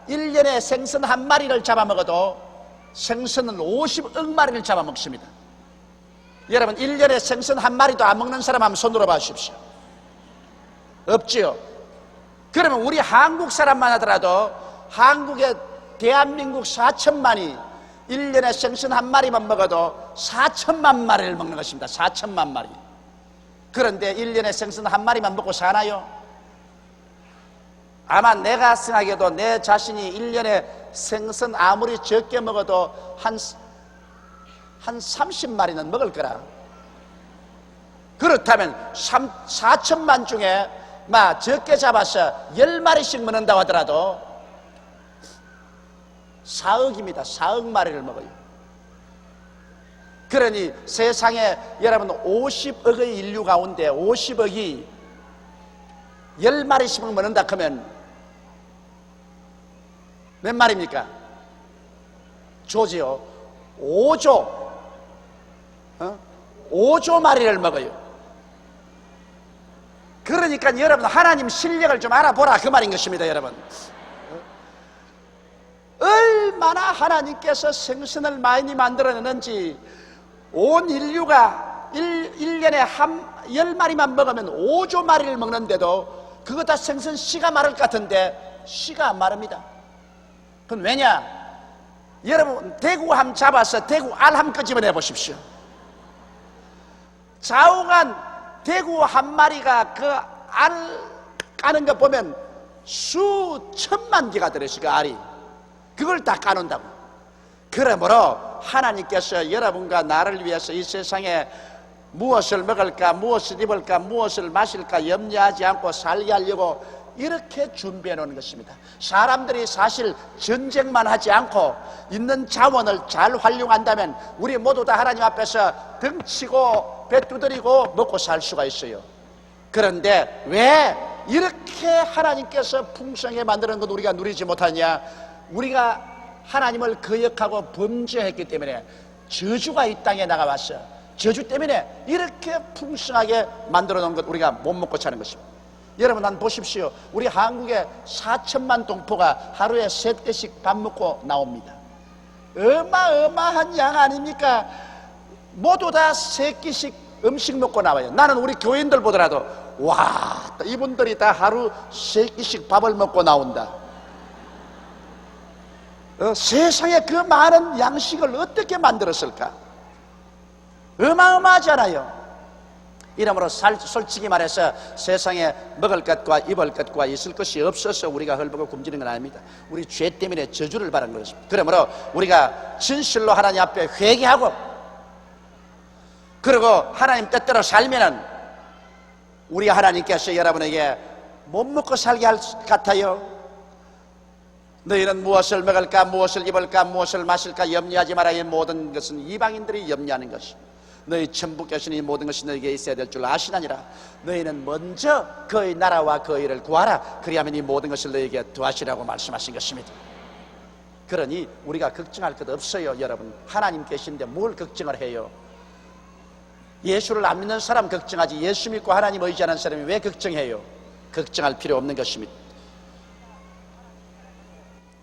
1년에 생선 한 마리를 잡아먹어도 생선은 50억 마리를 잡아먹습니다. 여러분, 1년에 생선 한 마리도 안 먹는 사람 한번 손들어 봐 주십시오. 없지요? 그러면 우리 한국 사람만 하더라도 한국의 대한민국 4천만이 1년에 생선 한 마리만 먹어도 4천만 마리를 먹는 것입니다. 4천만 마리. 그런데 1년에 생선 한 마리만 먹고 사나요? 아마 내가 생각해도 내 자신이 1년에 생선 아무리 적게 먹어도 한 30마리는 먹을 거라. 그렇다면 4천만 중에 적게 잡아서 10마리씩 먹는다고 하더라도 4억입니다. 4억 마리를 먹어요. 그러니 세상에 여러분 50억의 인류 가운데 50억이 10마리씩 먹는다 하면 몇 마리입니까? 조지요. 5조 5조 마리를 먹어요. 그러니까 여러분, 하나님 실력을 좀 알아보라 그 말인 것입니다. 여러분, 얼마나 하나님께서 생선을 많이 만들어내는지. 온 인류가 1년에 10마리만 먹으면 5조 마리를 먹는데도 그거 다 생선 씨가 마를 것 같은데 씨가 안 마릅니다. 그건 왜냐? 여러분, 대구함 잡아서 대구 알함 끄집어내 보십시오. 좌우간 대구 한 마리가 그 알 까는 거 보면 수천만 개가 들어있어요. 그 알이. 그걸 다 까놓는다고. 그러므로 하나님께서 여러분과 나를 위해서 이 세상에 무엇을 먹을까, 무엇을 입을까, 무엇을 마실까 염려하지 않고 살게 하려고 이렇게 준비해 놓은 것입니다. 사람들이 사실 전쟁만 하지 않고 있는 자원을 잘 활용한다면 우리 모두 다 하나님 앞에서 등치고 배 두드리고 먹고 살 수가 있어요. 그런데 왜 이렇게 하나님께서 풍성하게 만드는 것 우리가 누리지 못하냐? 우리가 하나님을 거역하고 범죄했기 때문에 저주가 이 땅에 나가왔어요. 저주 때문에 이렇게 풍성하게 만들어 놓은 것 우리가 못 먹고 사는 것입니다. 여러분, 한 보십시오. 우리 한국에 4천만 동포가 하루에 3끼씩 밥 먹고 나옵니다. 어마어마한 양 아닙니까? 모두 다 3끼씩 음식 먹고 나와요. 나는 우리 교인들 보더라도 와, 이분들이 다 하루 3끼씩 밥을 먹고 나온다. 세상에 그 많은 양식을 어떻게 만들었을까? 어마어마하잖아요. 이러므로 솔직히 말해서 세상에 먹을 것과 입을 것과 있을 것이 없어서 우리가 헐벗고 굶주리는 건 아닙니다. 우리 죄 때문에 저주를 받은 것입니다. 그러므로 우리가 진실로 하나님 앞에 회개하고, 그리고 하나님 뜻대로 살면은 우리 하나님께서 여러분에게 못 먹고 살게 할 것 같아요. 너희는 무엇을 먹을까, 무엇을 입을까, 무엇을 마실까 염려하지 마라. 이 모든 것은 이방인들이 염려하는 것입니다. 너희 천부 계신 이 모든 것이 너희에게 있어야 될 줄 아시나니라. 너희는 먼저 그의 나라와 그의 일을 구하라. 그리하면 이 모든 것을 너희에게 더하시라고 말씀하신 것입니다. 그러니 우리가 걱정할 것 없어요. 여러분, 하나님 계신데 뭘 걱정을 해요? 예수를 안 믿는 사람 걱정하지, 예수 믿고 하나님 의지하는 사람이 왜 걱정해요? 걱정할 필요 없는 것입니다.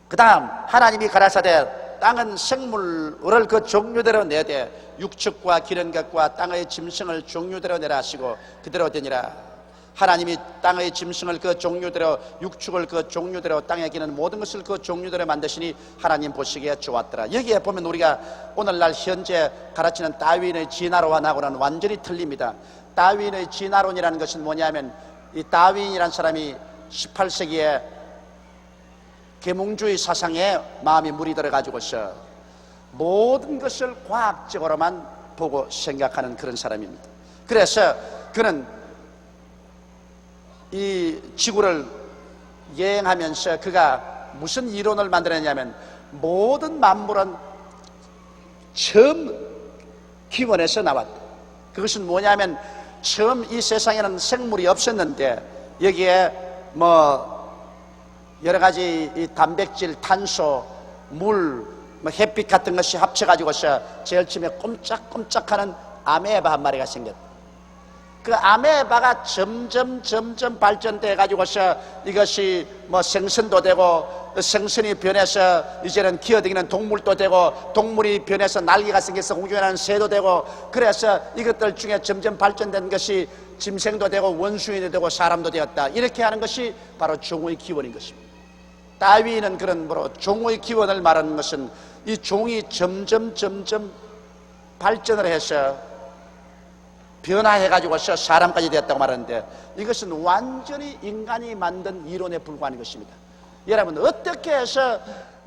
그 다음 하나님이 가라사대 땅은 생물을 그 종류대로 내되 육축과 기른 것과 땅의 짐승을 종류대로 내라 하시고 그대로 되니라. 하나님이 땅의 짐승을 그 종류대로, 육축을 그 종류대로, 땅에 기는 모든 것을 그 종류대로 만드시니 하나님 보시기에 좋았더라. 여기에 보면 우리가 오늘날 현재 가르치는 다윈의 진화론하고는 완전히 틀립니다. 다윈의 진화론이라는 것은 뭐냐면, 이 다윈이라는 사람이 18세기에 계몽주의 사상에 마음이 물이 들어가지고서 모든 것을 과학적으로만 보고 생각하는 그런 사람입니다. 그래서 그는 이 지구를 여행하면서 그가 무슨 이론을 만들었냐면, 모든 만물은 처음 기원에서 나왔다. 그것은 뭐냐면, 처음 이 세상에는 생물이 없었는데 여기에 여러 가지 이 단백질, 탄소, 물, 햇빛 같은 것이 합쳐가지고서 제일 처음에 꼼짝꼼짝하는 아메바 한 마리가 생겼다. 그 아메바가 점점 발전돼 가지고서 이것이 생선도 되고, 생선이 변해서 이제는 기어다니는 동물도 되고, 동물이 변해서 날개가 생겨서 공중에 새도 되고, 그래서 이것들 중에 점점 발전된 것이 짐승도 되고 원숭이도 되고 사람도 되었다. 이렇게 하는 것이 바로 종의 기원인 것입니다. 다윈은 그런 종의 기원을 말하는 것은 이 종이 점점 발전을 해서 변화해가지고서 사람까지 되었다고 말하는데, 이것은 완전히 인간이 만든 이론에 불과한 것입니다. 여러분, 어떻게 해서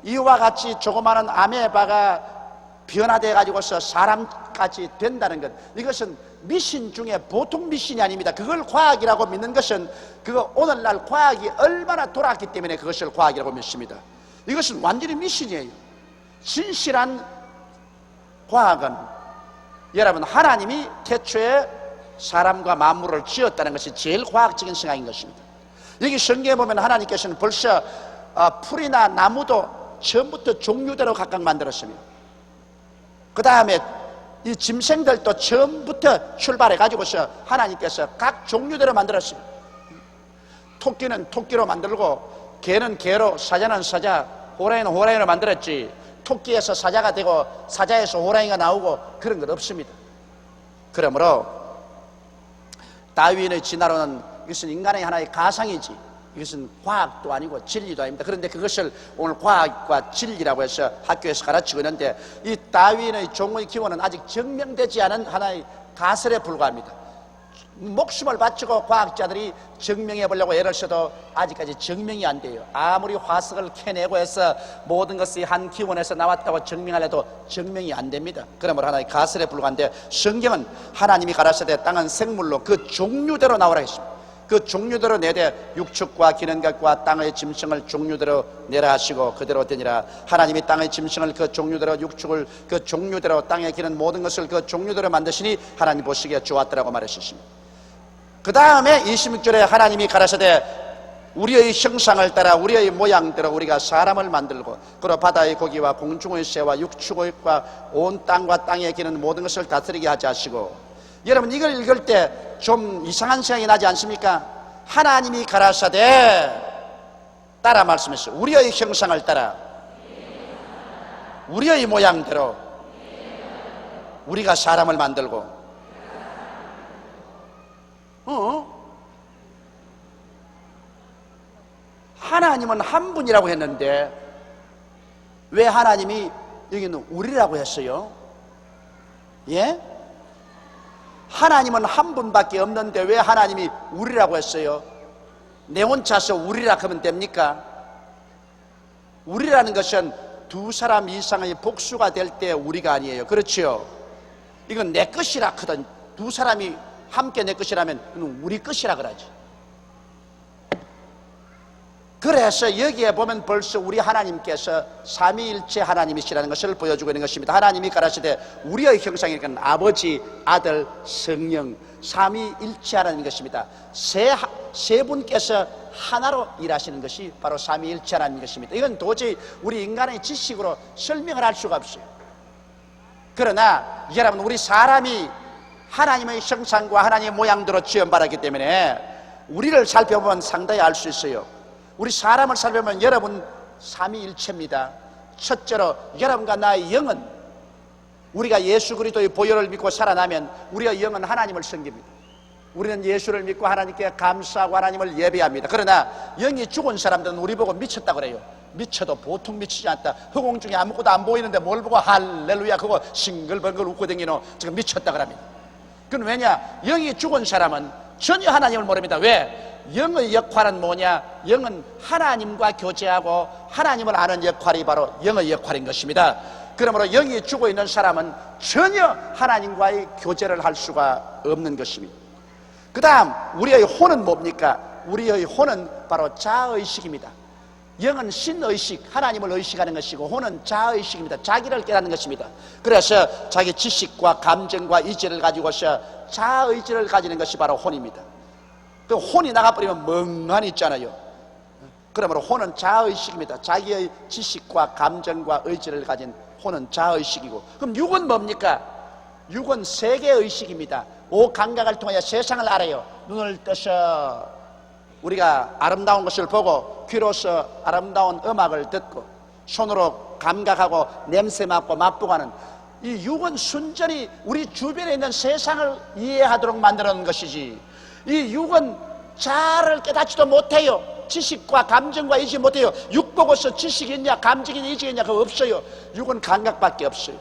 이와 같이 조그마한 아메바가 변화돼가지고서 사람까지 된다는 것, 이것은 미신 중에 보통 미신이 아닙니다. 그걸 과학이라고 믿는 것은, 그거 오늘날 과학이 얼마나 돌아왔기 때문에 그것을 과학이라고 믿습니다. 이것은 완전히 미신이에요. 진실한 과학은, 여러분, 하나님이 태초에 사람과 만물을 지었다는 것이 제일 과학적인 생각인 것입니다. 여기 성경에 보면 하나님께서는 벌써 풀이나 나무도 처음부터 종류대로 각각 만들었습니다. 그 다음에 이 짐승들도 처음부터 출발해 가지고서 하나님께서 각 종류대로 만들었습니다. 토끼는 토끼로 만들고, 개는 개로, 사자는 사자, 호랑이는 호랑이로 만들었지, 토끼에서 사자가 되고 사자에서 호랑이가 나오고 그런 것 없습니다. 그러므로 다윈의 진화론은, 이것은 인간의 하나의 가상이지, 이것은 과학도 아니고 진리도 아닙니다. 그런데 그것을 오늘 과학과 진리라고 해서 학교에서 가르치고 있는데, 이 다윈의 종의 기원은 아직 증명되지 않은 하나의 가설에 불과합니다. 목숨을 바치고 과학자들이 증명해 보려고 애를 써도 아직까지 증명이 안 돼요. 아무리 화석을 캐내고 해서 모든 것이 한 기원에서 나왔다고 증명하려도 증명이 안 됩니다. 그러므로 하나의 가설에 불과한데, 성경은 하나님이 가라사대 땅은 생물로 그 종류대로 나오라 했습니다. 그 종류대로 내되 육축과 기는 것과 땅의 짐승을 종류대로 내라 하시고 그대로 되니라. 하나님이 땅의 짐승을 그 종류대로, 육축을 그 종류대로, 땅에 기는 모든 것을 그 종류대로 만드시니 하나님 보시기에 좋았더라고 말하셨습니다. 그 다음에 26절에 하나님이 가라사대 우리의 형상을 따라 우리의 모양대로 우리가 사람을 만들고, 그리고 바다의 고기와 공중의 새와 육축과 온 땅과 땅에 기는 모든 것을 다스리게 하지 하시고. 여러분, 이걸 읽을 때 좀 이상한 생각이 나지 않습니까? 하나님이 가라사대 따라 말씀했어요. 우리의 형상을 따라 우리의 모양대로 우리가 사람을 만들고. 하나님은 한 분이라고 했는데 왜 하나님이 여기는 우리라고 했어요? 예? 하나님은 한 분밖에 없는데 왜 하나님이 우리라고 했어요? 내 혼자서 우리라 하면 됩니까? 우리라는 것은 두 사람 이상의 복수가 될 때 우리가 아니에요. 그렇죠? 이건 내 것이라 하거든. 두 사람이 함께 내 것이라면 이건 우리 것이라 그러지. 그래서 여기에 보면 벌써 우리 하나님께서 삼위일체 하나님이시라는 것을 보여주고 있는 것입니다. 하나님이 가라사대 우리의 형상이니까 아버지, 아들, 성령, 삼위일체 하나님인 것입니다. 세 분께서 하나로 일하시는 것이 바로 삼위일체 하나님인 것입니다. 이건 도저히 우리 인간의 지식으로 설명을 할 수가 없어요. 그러나 여러분, 우리 사람이 하나님의 형상과 하나님의 모양대로 지음받았기 때문에 우리를 살펴보면 상당히 알 수 있어요. 우리 사람을 살펴보면 여러분 삼위일체입니다. 첫째로 여러분과 나의 영은, 우리가 예수 그리스도의 보혈을 믿고 살아나면 우리의 영은 하나님을 섬깁니다. 우리는 예수를 믿고 하나님께 감사하고 하나님을 예배합니다. 그러나 영이 죽은 사람들은 우리 보고 미쳤다 그래요. 미쳐도 보통 미치지 않다. 허공 중에 아무것도 안 보이는데 뭘 보고 할렐루야 그거 싱글벙글 웃고 댕기노, 지금 미쳤다 그럽니다. 그건 왜냐? 영이 죽은 사람은 전혀 하나님을 모릅니다. 왜? 영의 역할은 뭐냐? 영은 하나님과 교제하고 하나님을 아는 역할이 바로 영의 역할인 것입니다. 그러므로 영이 죽어 있는 사람은 전혀 하나님과의 교제를 할 수가 없는 것입니다. 그 다음 우리의 혼은 뭡니까? 우리의 혼은 바로 자의식입니다. 영은 신의식, 하나님을 의식하는 것이고, 혼은 자의식입니다. 자기를 깨닫는 것입니다. 그래서 자기 지식과 감정과 의지를 가지고서 자의지를 가지는 것이 바로 혼입니다. 그 혼이 나가버리면 멍하니 있잖아요. 그러므로 혼은 자의식입니다. 자기의 지식과 감정과 의지를 가진 혼은 자의식이고, 그럼 육은 뭡니까? 육은 세계의식입니다. 오감각을 통하여 세상을 알아요. 눈을 떠서 우리가 아름다운 것을 보고, 귀로서 아름다운 음악을 듣고, 손으로 감각하고 냄새 맡고 맛보고 하는 이 육은 순전히 우리 주변에 있는 세상을 이해하도록 만들어 놓은 것이지, 이 육은 자아를 깨닫지도 못해요. 지식과 감정과 의지 못해요. 육 보고서 지식이 있냐 감정이 있냐 의지가 있냐 그거 없어요. 육은 감각밖에 없어요.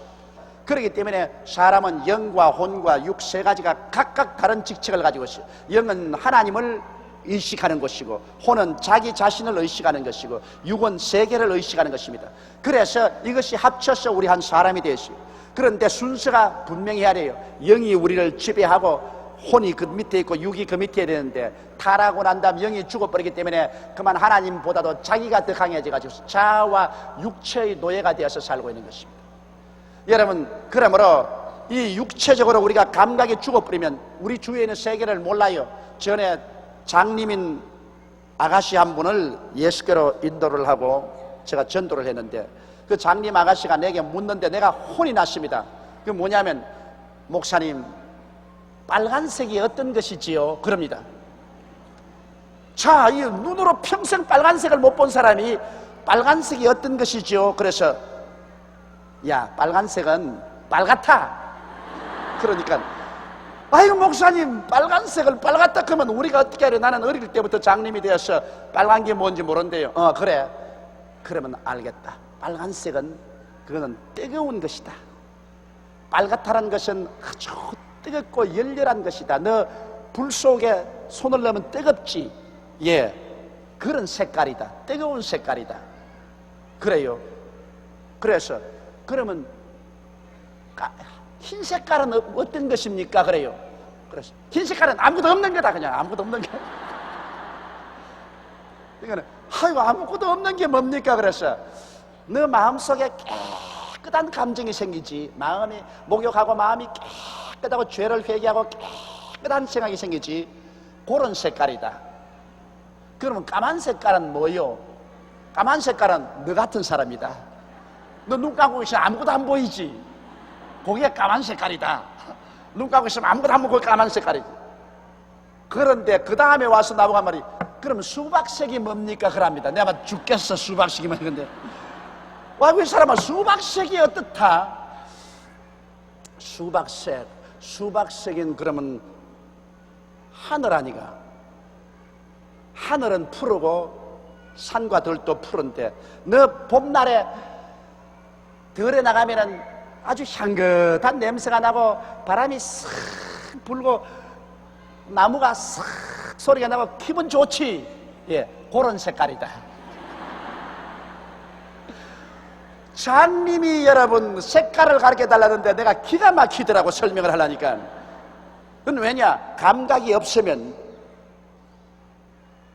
그렇기 때문에 사람은 영과 혼과 육 세 가지가 각각 다른 직책을 가지고 있어요. 영은 하나님을 의식하는 것이고, 혼은 자기 자신을 의식하는 것이고, 육은 세계를 의식하는 것입니다. 그래서 이것이 합쳐서 우리 한 사람이 되었어요. 그런데 순서가 분명히 해야 돼요. 영이 우리를 지배하고 혼이 그 밑에 있고 육이 그 밑에 되는데, 타락하고 난 다음 영이 죽어버리기 때문에 그만 하나님보다도 자기가 더 강해져가지고 자아와 육체의 노예가 되어서 살고 있는 것입니다. 여러분, 그러므로 이 육체적으로 우리가 감각이 죽어버리면 우리 주위에 있는 세계를 몰라요. 전에 장님인 아가씨 한 분을 예수께로 인도를 하고 제가 전도를 했는데, 그 장님 아가씨가 내게 묻는데 내가 혼이 났습니다. 그 뭐냐면, 목사님 빨간색이 어떤 것이지요? 그럽니다. 자, 이 눈으로 평생 빨간색을 못 본 사람이 빨간색이 어떤 것이지요? 그래서 야, 빨간색은 빨갛다. 그러니까 아이고 목사님 빨간색을 빨갛다 그러면 우리가 어떻게 하려? 나는 어릴 때부터 장님이 되어서 빨간 게 뭔지 모른대요. 그래. 그러면 알겠다. 빨간색은 그거는 뜨거운 것이다. 빨갛다는 것은 아주 뜨겁고 열렬한 것이다. 너 불 속에 손을 넣으면 뜨겁지. 예, 그런 색깔이다. 뜨거운 색깔이다. 그래요. 그래서 그러면 흰 색깔은 어떤 것입니까? 그래요. 그래서 흰 색깔은 아무것도 없는 거다. 그냥 아무것도 없는 게. 이거는 아이고 아무것도 없는 게 뭡니까? 그래서 너 마음속에 깨끗한 감정이 생기지. 마음이 목욕하고 마음이 깨끗하고 죄를 회개하고 깨끗한 생각이 생기지. 그런 색깔이다. 그러면 까만 색깔은 뭐요? 까만 색깔은 너 같은 사람이다. 너 눈 감고 있으면 아무것도 안 보이지. 그게 까만 색깔이다. 눈 감고 있으면 아무것도 안 보고 까만 색깔이지. 그런데 그 다음에 와서 나보고 한 말이, 그럼 수박색이 뭡니까? 그럽니다. 내가 막 죽겠어 수박색이면. 근데 와, 이 사람아 수박색이 어떻다? 수박색인 그러면 하늘 아니가? 하늘은 푸르고 산과 들도 푸른데, 너 봄날에 들에 나가면은 아주 향긋한 냄새가 나고 바람이 싹 불고 나무가 싹 소리가 나고 기분 좋지. 예, 그런 색깔이다. 장님이 여러분 색깔을 가르쳐 달라는데 내가 기가 막히더라고 설명을 하려니까. 그건 왜냐? 감각이 없으면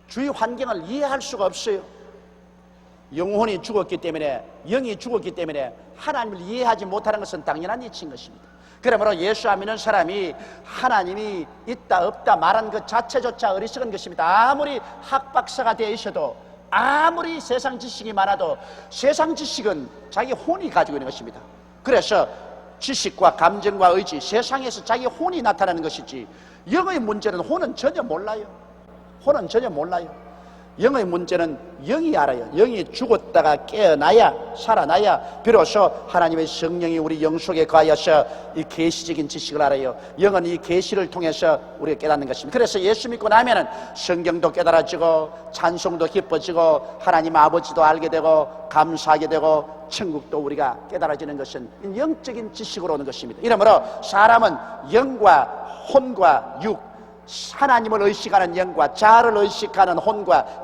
주위 환경을 이해할 수가 없어요. 영혼이 죽었기 때문에, 영이 죽었기 때문에 하나님을 이해하지 못하는 것은 당연한 이치인 것입니다. 그러므로 예수 안 믿는 사람이 하나님이 있다 없다 말한 것 자체조차 어리석은 것입니다. 아무리 학박사가 되어 있어도, 아무리 세상 지식이 많아도 세상 지식은 자기 혼이 가지고 있는 것입니다. 그래서 지식과 감정과 의지, 세상에서 자기 혼이 나타나는 것이지, 영의 문제는 혼은 전혀 몰라요. 혼은 전혀 몰라요. 영의 문제는 영이 알아요. 영이 죽었다가 깨어나야, 살아나야 비로소 하나님의 성령이 우리 영 속에 거하여서 이 계시적인 지식을 알아요. 영은 이 계시를 통해서 우리가 깨닫는 것입니다. 그래서 예수 믿고 나면은 성경도 깨달아지고 찬송도 기뻐지고 하나님 아버지도 알게 되고 감사하게 되고 천국도 우리가 깨달아지는 것은 영적인 지식으로 오는 것입니다. 이러므로 사람은 영과 혼과 육, 하나님을 의식하는 영과 자아를 의식하는 혼과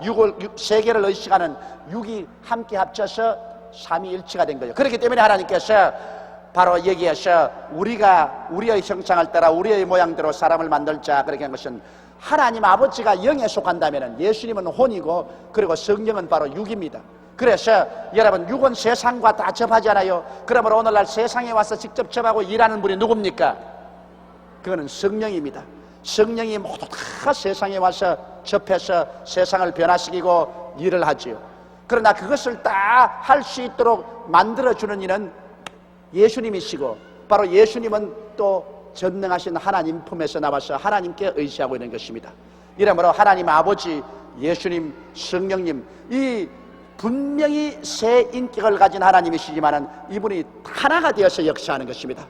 세계를 의식하는 육이 함께 합쳐서 삼위일체가 된 거예요. 그렇기 때문에 하나님께서 바로 여기에서 우리가 우리의 형상을 따라 우리의 모양대로 사람을 만들자 그렇게 한 것은, 하나님 아버지가 영에 속한다면 예수님은 혼이고 그리고 성령은 바로 육입니다. 그래서 여러분, 육은 세상과 다 접하지 않아요. 그러므로 오늘날 세상에 와서 직접 접하고 일하는 분이 누굽니까? 그거는 성령입니다. 성령이 모두 다 세상에 와서 접해서 세상을 변화시키고 일을 하지요. 그러나 그것을 다 할 수 있도록 만들어주는 이는 예수님이시고, 바로 예수님은 또 전능하신 하나님 품에서 나와서 하나님께 의지하고 있는 것입니다. 이러므로 하나님 아버지, 예수님, 성령님, 이 분명히 새 인격을 가진 하나님이시지만은 이분이 하나가 되어서 역사하는 것입니다.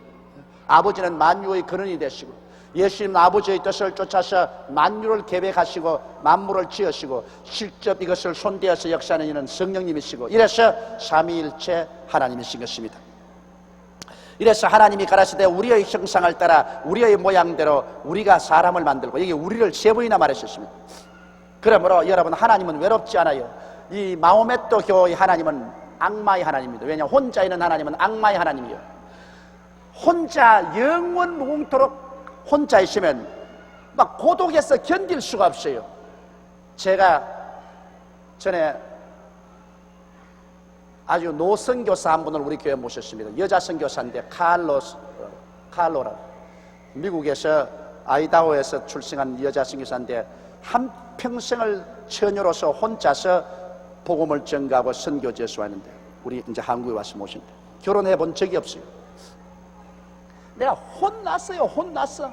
아버지는 만유의 근원이 되시고, 예수님은 아버지의 뜻을 쫓아서 만유를 계획하시고 만물을 지으시고 직접 이것을 손대어서 역사하는 이는 성령님이시고, 이래서 삼위일체 하나님이신 것입니다. 이래서 하나님이 가라사대 우리의 형상을 따라 우리의 모양대로 우리가 사람을 만들고, 여기 우리를 세 번이나 말하셨습니다. 그러므로 여러분, 하나님은 외롭지 않아요. 이 마호메토 교의 하나님은 악마의 하나님입니다. 왜냐하면 혼자 있는 하나님은 악마의 하나님이에요. 혼자 영원 무궁토록 혼자 있으면 막 고독해서 견딜 수가 없어요. 제가 전에 아주 노선교사 한 분을 우리 교회에 모셨습니다. 여자 선교사인데 칼로라, 미국에서 아이다호에서 출생한 여자 선교사인데 한평생을 처녀로서 혼자서 복음을 전가하고 선교 제수하는데, 우리 이제 한국에 와서 모신다. 결혼해 본 적이 없어요. 내가 혼났어요. 혼났어.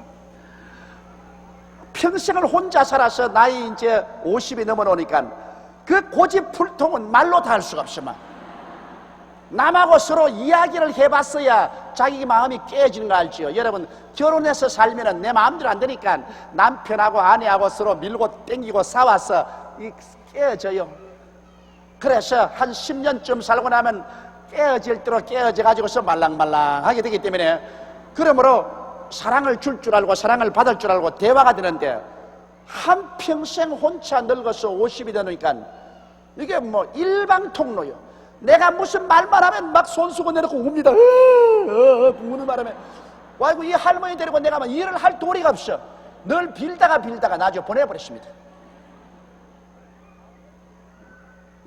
평생을 혼자 살아서 나이 이제 50이 넘어오니까 그 고집불통은 말로 다 할 수가 없어만. 남하고 서로 이야기를 해봤어야 자기 마음이 깨어지는 거 알지요. 여러분, 결혼해서 살면은 내 마음대로 안 되니까 남편하고 아내하고 서로 밀고 땡기고 싸워서 깨어져요. 그래서 한 10년쯤 살고 나면 깨어질 대로 깨어져 가지고서 말랑말랑하게 되기 때문에, 그러므로 사랑을 줄 줄 알고 사랑을 받을 줄 알고 대화가 되는데, 한평생 혼자 늙어서 50이 되니까 이게 뭐 일방통로요. 내가 무슨 말만 하면 막 손수건 내놓고 웁니다. 우는 바람에 와이고 이 할머니 데리고 내가 막 일을 할 도리가 없어. 늘 빌다가 나중에 보내버렸습니다.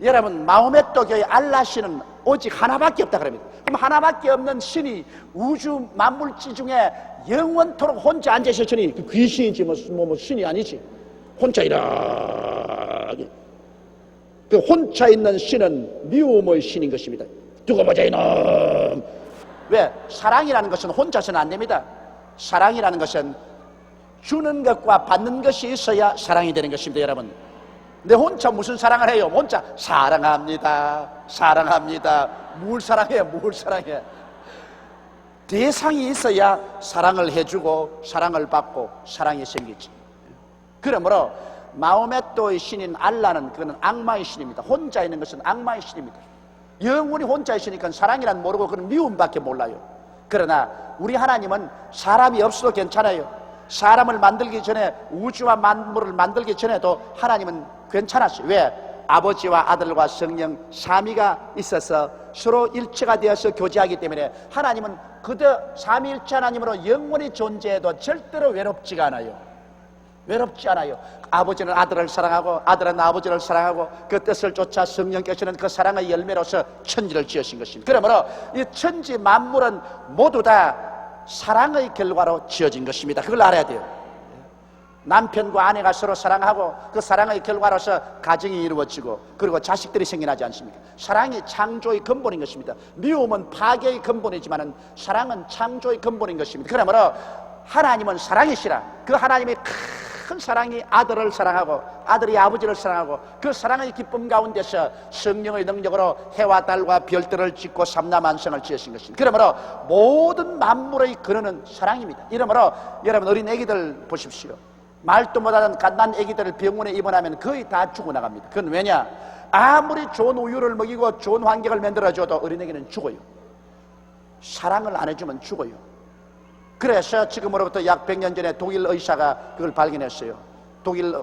여러분, 마호메토 교의 알라신은 오직 하나밖에 없다 그럽니다. 그럼 하나밖에 없는 신이 우주 만물지 중에 영원토록 혼자 앉아있으니 그 귀신이지 뭐 신이 아니지. 혼자 이렇게 그 혼자 있는 신은 미움의 신인 것입니다. 두고 보자 이놈. 왜? 사랑이라는 것은 혼자서는 안 됩니다. 사랑이라는 것은 주는 것과 받는 것이 있어야 사랑이 되는 것입니다. 여러분, 내 혼자 무슨 사랑을 해요? 혼자 사랑합니다. 뭘 사랑해? 대상이 있어야 사랑을 해주고 사랑을 받고 사랑이 생기지. 그러므로 마호메토의 신인 알라는, 그거는 악마의 신입니다. 혼자 있는 것은 악마의 신입니다. 영원히 혼자 있으니까 사랑이란 모르고 그건 미움밖에 몰라요. 그러나 우리 하나님은 사람이 없어도 괜찮아요. 사람을 만들기 전에, 우주와 만물을 만들기 전에도 하나님은 괜찮았어요. 왜? 아버지와 아들과 성령 삼위가 있어서 서로 일체가 되어서 교제하기 때문에 하나님은 그저 삼위일체 하나님으로 영원히 존재해도 절대로 외롭지가 않아요. 외롭지 않아요. 아버지는 아들을 사랑하고 아들은 아버지를 사랑하고 그 뜻을 쫓아 성령께서는 그 사랑의 열매로서 천지를 지으신 것입니다. 그러므로 이 천지 만물은 모두 다 사랑의 결과로 지어진 것입니다. 그걸 알아야 돼요. 남편과 아내가 서로 사랑하고 그 사랑의 결과로서 가정이 이루어지고 그리고 자식들이 생겨나지 않습니까? 사랑이 창조의 근본인 것입니다. 미움은 파괴의 근본이지만 사랑은 창조의 근본인 것입니다. 그러므로 하나님은 사랑이시라. 그 하나님의 큰 사랑이 아들을 사랑하고 아들이 아버지를 사랑하고 그 사랑의 기쁨 가운데서 성령의 능력으로 해와 달과 별들을 짓고 삼라만성을 지으신 것입니다. 그러므로 모든 만물의 근원은 사랑입니다. 이러므로 여러분 어린 애기들 보십시오. 말도 못하는 갓난 애기들을 병원에 입원하면 거의 다 죽어나갑니다. 그건 왜냐? 아무리 좋은 우유를 먹이고 좋은 환경을 만들어줘도 어린애기는 죽어요. 사랑을 안 해주면 죽어요. 그래서 지금으로부터 약 100년 전에 독일 의사가 그걸 발견했어요. 독일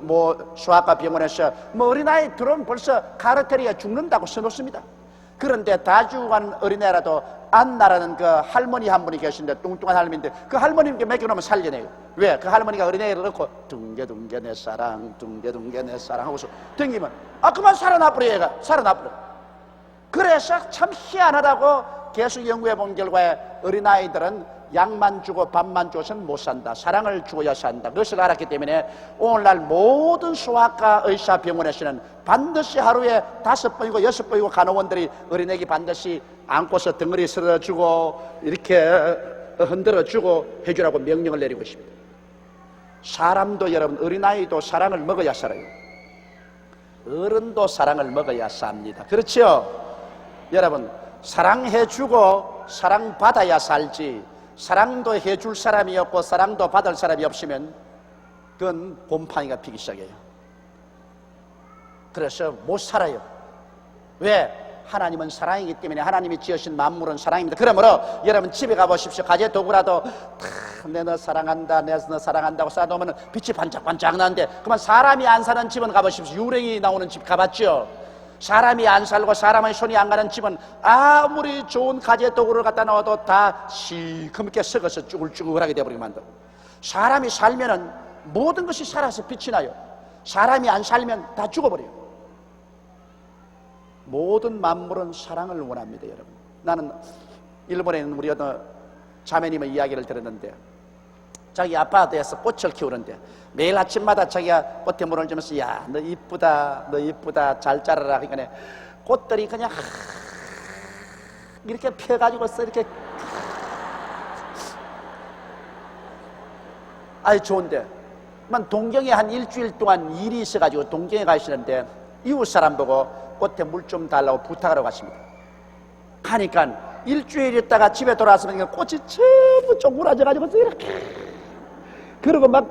소아과 병원에서 어린아이 들어오면 벌써 카르텔이가 죽는다고 써놓습니다. 그런데 다 죽어간 어린애라도 안나라는 그 할머니 한 분이 계신데, 뚱뚱한 할머니인데 그 할머님께 맡겨놓으면 살려내요. 왜? 그 할머니가 어린애를 넣고 둥개둥개 내 사랑 둥개둥개 내 사랑 하고서 댕기면 그만 살아나버려. 얘가 살아나버려. 그래서 참 희한하다고 계속 연구해 본 결과에 어린아이들은 약만 주고 밥만 줘서는 못 산다. 사랑을 주어야 산다. 그것을 알았기 때문에 오늘날 모든 소아과 의사병원에서는 반드시 하루에 5번이고 6번이고 간호원들이 어린애기 반드시 안고서 덩어리 쓸어주고 이렇게 흔들어주고 해주라고 명령을 내리고 있습니다. 사람도 여러분, 어린아이도 사랑을 먹어야 살아요. 어른도 사랑을 먹어야 삽니다. 그렇죠? 여러분, 사랑해주고 사랑받아야 살지, 사랑도 해줄 사람이 없고 사랑도 받을 사람이 없으면 그건 곰팡이가 피기 시작해요. 그래서 못 살아요. 왜? 하나님은 사랑이기 때문에 하나님이 지으신 만물은 사랑입니다. 그러므로 여러분 집에 가보십시오. 가재 도구라도 내 너 사랑한다, 내 너 사랑한다고 쌓아놓으면 빛이 반짝반짝 나는데, 그만 사람이 안 사는 집은 가보십시오. 유령이 나오는 집 가봤죠? 사람이 안 살고 사람의 손이 안 가는 집은 아무리 좋은 가재 도구를 갖다 놓아도 다 시커멓게 썩어서 쭈글쭈글하게 되어버리게 만들고, 사람이 살면은 모든 것이 살아서 빛이 나요. 사람이 안 살면 다 죽어버려요. 모든 만물은 사랑을 원합니다. 여러분, 나는 일본에 있는 우리 어떤 자매님의 이야기를 들었는데, 자기 아파트에서 꽃을 키우는데 매일 아침마다 자기가 꽃에 물을 주면서 야, 너 이쁘다, 너 이쁘다, 잘 자라라. 그러니까 꽃들이 그냥 이렇게 펴가지고서 이렇게 좋은데, 동경에 한 일주일 동안 일이 있어가지고 동경에 가시는데 이웃 사람 보고 꽃에 물 좀 달라고 부탁하러 갔습니다. 가니까 일주일 있다가 집에 돌아왔으면 꽃이 전부 쪼그라져가지고 이렇게, 그리고 막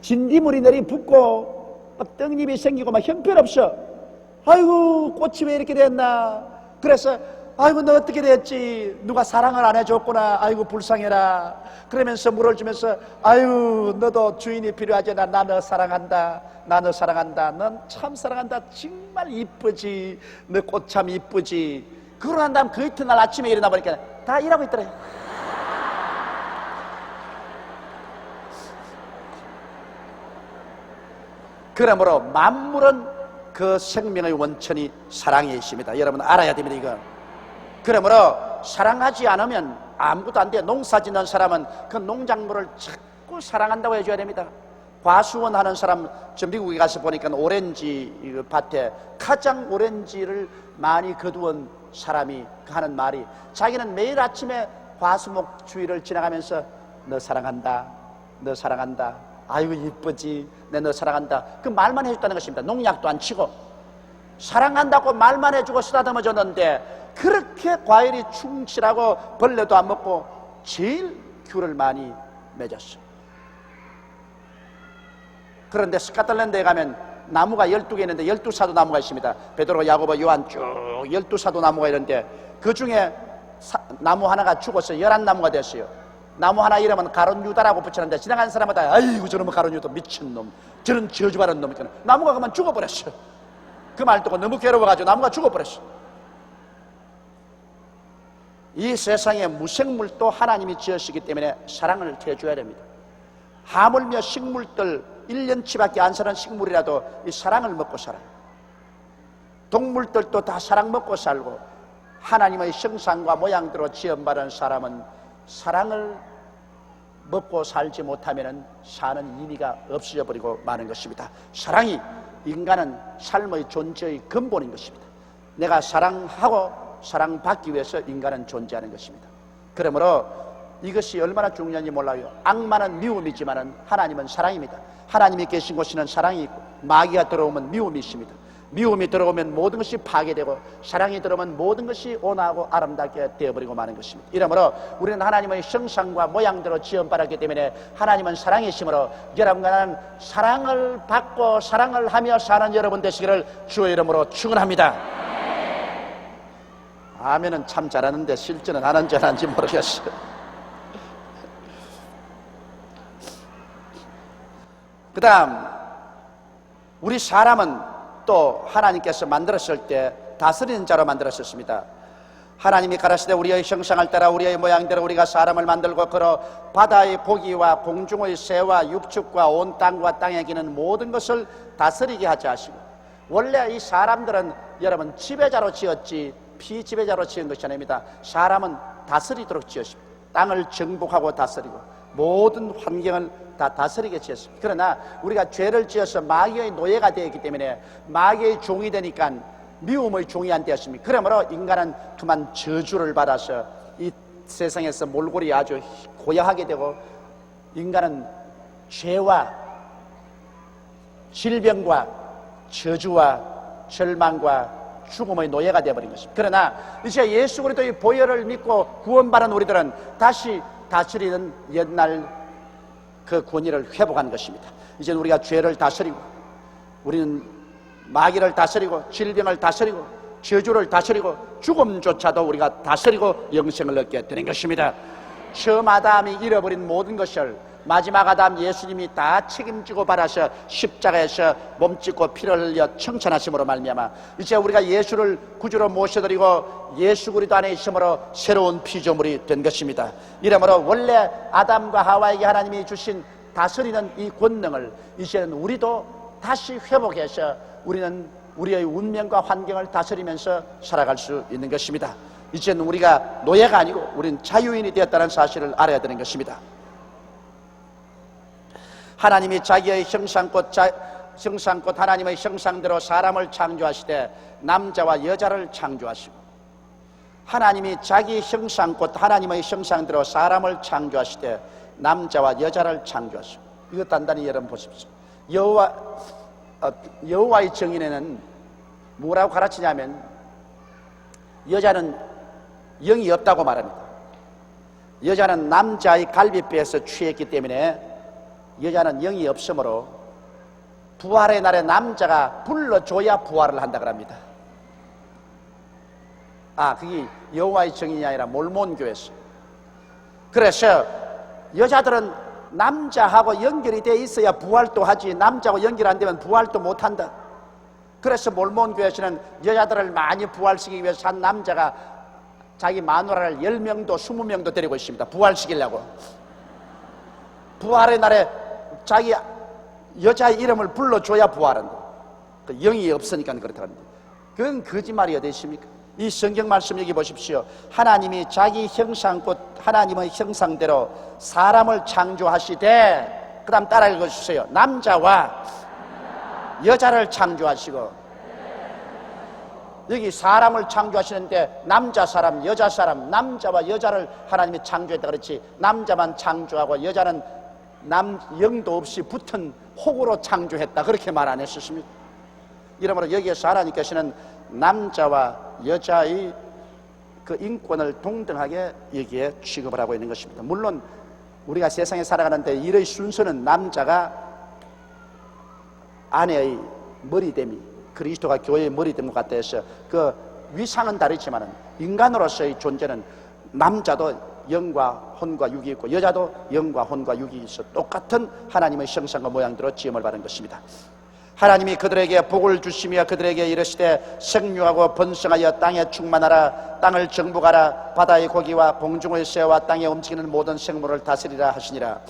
진딧물이 내리붓고 막 떡잎이 생기고 막 형편없어. 아이고, 꽃이 왜 이렇게 됐나. 그래서 아이고, 너 어떻게 됐지? 누가 사랑을 안 해줬구나. 아이고, 불쌍해라. 그러면서 물을 주면서 아이고, 너도 주인이 필요하지. 나 너 사랑한다. 나 너 사랑한다. 넌 참 사랑한다. 정말 이쁘지. 너 꽃 참 이쁘지. 그러고 난 다음 그 이튿날 아침에 일어나 보니까 다 일하고 있더래요. 그러므로 만물은 그 생명의 원천이 사랑에 있습니다. 여러분 알아야 됩니다, 이거. 그러므로 사랑하지 않으면 아무것도 안 돼. 농사 짓는 사람은 그 농작물을 자꾸 사랑한다고 해줘야 됩니다. 과수원 하는 사람, 저 미국에 가서 보니까 오렌지 밭에 가장 오렌지를 많이 거두은 사람이 하는 말이, 자기는 매일 아침에 과수목 주위를 지나가면서 너 사랑한다, 너 사랑한다, 아이고 이쁘지, 내 너 사랑한다, 그 말만 해줬다는 것입니다. 농약도 안 치고 사랑한다고 말만 해주고 쓰다듬어 줬는데, 그렇게 과일이 충실하고 벌레도 안 먹고 제일 귤을 많이 맺었어. 그런데 스코틀랜드에 가면 나무가 12개 있는데 12사도 나무가 있습니다. 베드로, 야고보, 요한 쭉 12사도 나무가 있는데 그 중에 나무 하나가 죽어서 11나무가 됐어요. 나무 하나 이름은 가론 유다라고 붙였는데 지나가는 사람마다 아이고 저놈의 가론 유다 미친놈, 저런 저주받은 놈 있잖아. 나무가 그만 죽어버렸어. 그 말 듣고 너무 괴로워가지고 나무가 죽어버렸어. 이 세상에 무생물도 하나님이 지으시기 때문에 사랑을 해줘야 됩니다. 하물며 식물들 1년치밖에 안 사는 식물이라도 이 사랑을 먹고 살아요. 동물들도 다 사랑 먹고 살고, 하나님의 형상과 모양대로 지음받은 사람은 사랑을 먹고 살지 못하면 사는 의미가 없어져 버리고 마는 것입니다. 사랑이 인간은 삶의 존재의 근본인 것입니다. 내가 사랑하고 사랑받기 위해서 인간은 존재하는 것입니다. 그러므로 이것이 얼마나 중요한지 몰라요. 악마는 미움이지만 하나님은 사랑입니다. 하나님이 계신 곳에는 사랑이 있고, 마귀가 들어오면 미움이 있습니다. 미움이 들어오면 모든 것이 파괴되고, 사랑이 들어오면 모든 것이 온화하고 아름답게 되어버리고 마는 것입니다. 이러므로 우리는 하나님의 형상과 모양대로 지음받았기 때문에 하나님은 사랑이시므로 여러분과 나는 사랑을 받고 사랑을 하며 사는 여러분 되시기를 주의 이름으로 축원합니다. 아멘은 참 잘하는데 실제는 하는지 안 하는지 모르겠어요. 그 다음, 우리 사람은 또 하나님께서 만들었을 때 다스리는 자로 만들었습니다. 하나님이 가라사대 우리의 형상을 따라 우리의 모양대로 우리가 사람을 만들고 그로 바다의 고기와 공중의 새와 육축과 온 땅과 땅에 기는 모든 것을 다스리게 하자 하시고, 원래 이 사람들은 여러분 지배자로 지었지 피지배자로 지은 것이 아닙니다. 사람은 다스리도록 지었습니다. 땅을 정복하고 다스리고 모든 환경을 다 다스리게 지었습니다. 그러나 우리가 죄를 지어서 마귀의 노예가 되었기 때문에 마귀의 종이 되니까 미움의 종이 안 되었습니다. 그러므로 인간은 그만 저주를 받아서 이 세상에서 몰골이 아주 고야하게 되고, 인간은 죄와 질병과 저주와 절망과 죽음의 노예가 되어버린 것입니다. 그러나 이제 예수 그리스도의 보혈을 믿고 구원받은 우리들은 다시 다스리는 옛날 그 권위를 회복한 것입니다. 이제는 우리가 죄를 다스리고, 우리는 마귀를 다스리고, 질병을 다스리고, 저주를 다스리고, 죽음조차도 우리가 다스리고 영생을 얻게 되는 것입니다. 처음 아담이 잃어버린 모든 것을 마지막 아담 예수님이 다 책임지고 받아서 십자가에서 몸짓고 피를 흘려 청천하심으로 말미암아 이제 우리가 예수를 구주로 모셔드리고 예수 그리스도 안에 있으므로 새로운 피조물이 된 것입니다. 이러므로 원래 아담과 하와에게 하나님이 주신 다스리는 이 권능을 이제는 우리도 다시 회복해서 우리는 우리의 운명과 환경을 다스리면서 살아갈 수 있는 것입니다. 이제는 우리가 노예가 아니고 우리는 자유인이 되었다는 사실을 알아야 되는 것입니다. 하나님이 자기의 형상껏 하나님의 형상대로 사람을 창조하시되 남자와 여자를 창조하시고, 하나님이 자기 형상껏 하나님의 형상대로 사람을 창조하시되 남자와 여자를 창조하시고, 이거 단단히 여러분 보십시오. 여호와의 정인에는 뭐라고 가르치냐면 여자는 영이 없다고 말합니다. 여자는 남자의 갈비뼈에서 취했기 때문에 여자는 영이 없으므로 부활의 날에 남자가 불러줘야 부활을 한다 그럽니다. 그게 여호와의 정인이 아니라 몰몬교에서. 그래서 여자들은 남자하고 연결이 돼 있어야 부활도 하지, 남자하고 연결 안 되면 부활도 못 한다. 그래서 몰몬교에서는 여자들을 많이 부활시키기 위해서 한 남자가 자기 마누라를 10명도 20명도 데리고 있습니다. 부활시키려고. 부활의 날에 자기 여자의 이름을 불러줘야 부활한다. 그 영이 없으니까 그렇다고 합니다. 그건 거짓말이 어디 있습니까? 이 성경 말씀 여기 보십시오. 하나님이 자기 형상껏 하나님의 형상대로 사람을 창조하시되, 그 다음 따라 읽어주세요. 남자와 여자를 창조하시고, 여기 사람을 창조하시는데 남자 사람, 여자 사람, 남자와 여자를 하나님이 창조했다 그렇지, 남자만 창조하고 여자는 영도 없이 붙은 혹으로 창조했다 그렇게 말 안 했었습니다. 이러므로 여기에서 하나님께서는 남자와 여자의 그 인권을 동등하게 여기에 취급을 하고 있는 것입니다. 물론 우리가 세상에 살아가는데 이의 순서는 남자가 아내의 머리됨이 그리스도가 교회의 머리됨 같다 해서 그 위상은 다르지만 인간으로서의 존재는 남자도 영과 혼과 육이 있고 여자도 영과 혼과 육이 있어 똑같은 하나님의 형상과 모양대로 지음을 받은 것입니다. 하나님이 그들에게 복을 주시며 그들에게 이르시되 생육하고 번성하여 땅에 충만하라. 땅을 정복하라. 바다의 고기와 공중의 새와 땅에 움직이는 모든 생물을 다스리라 하시니라.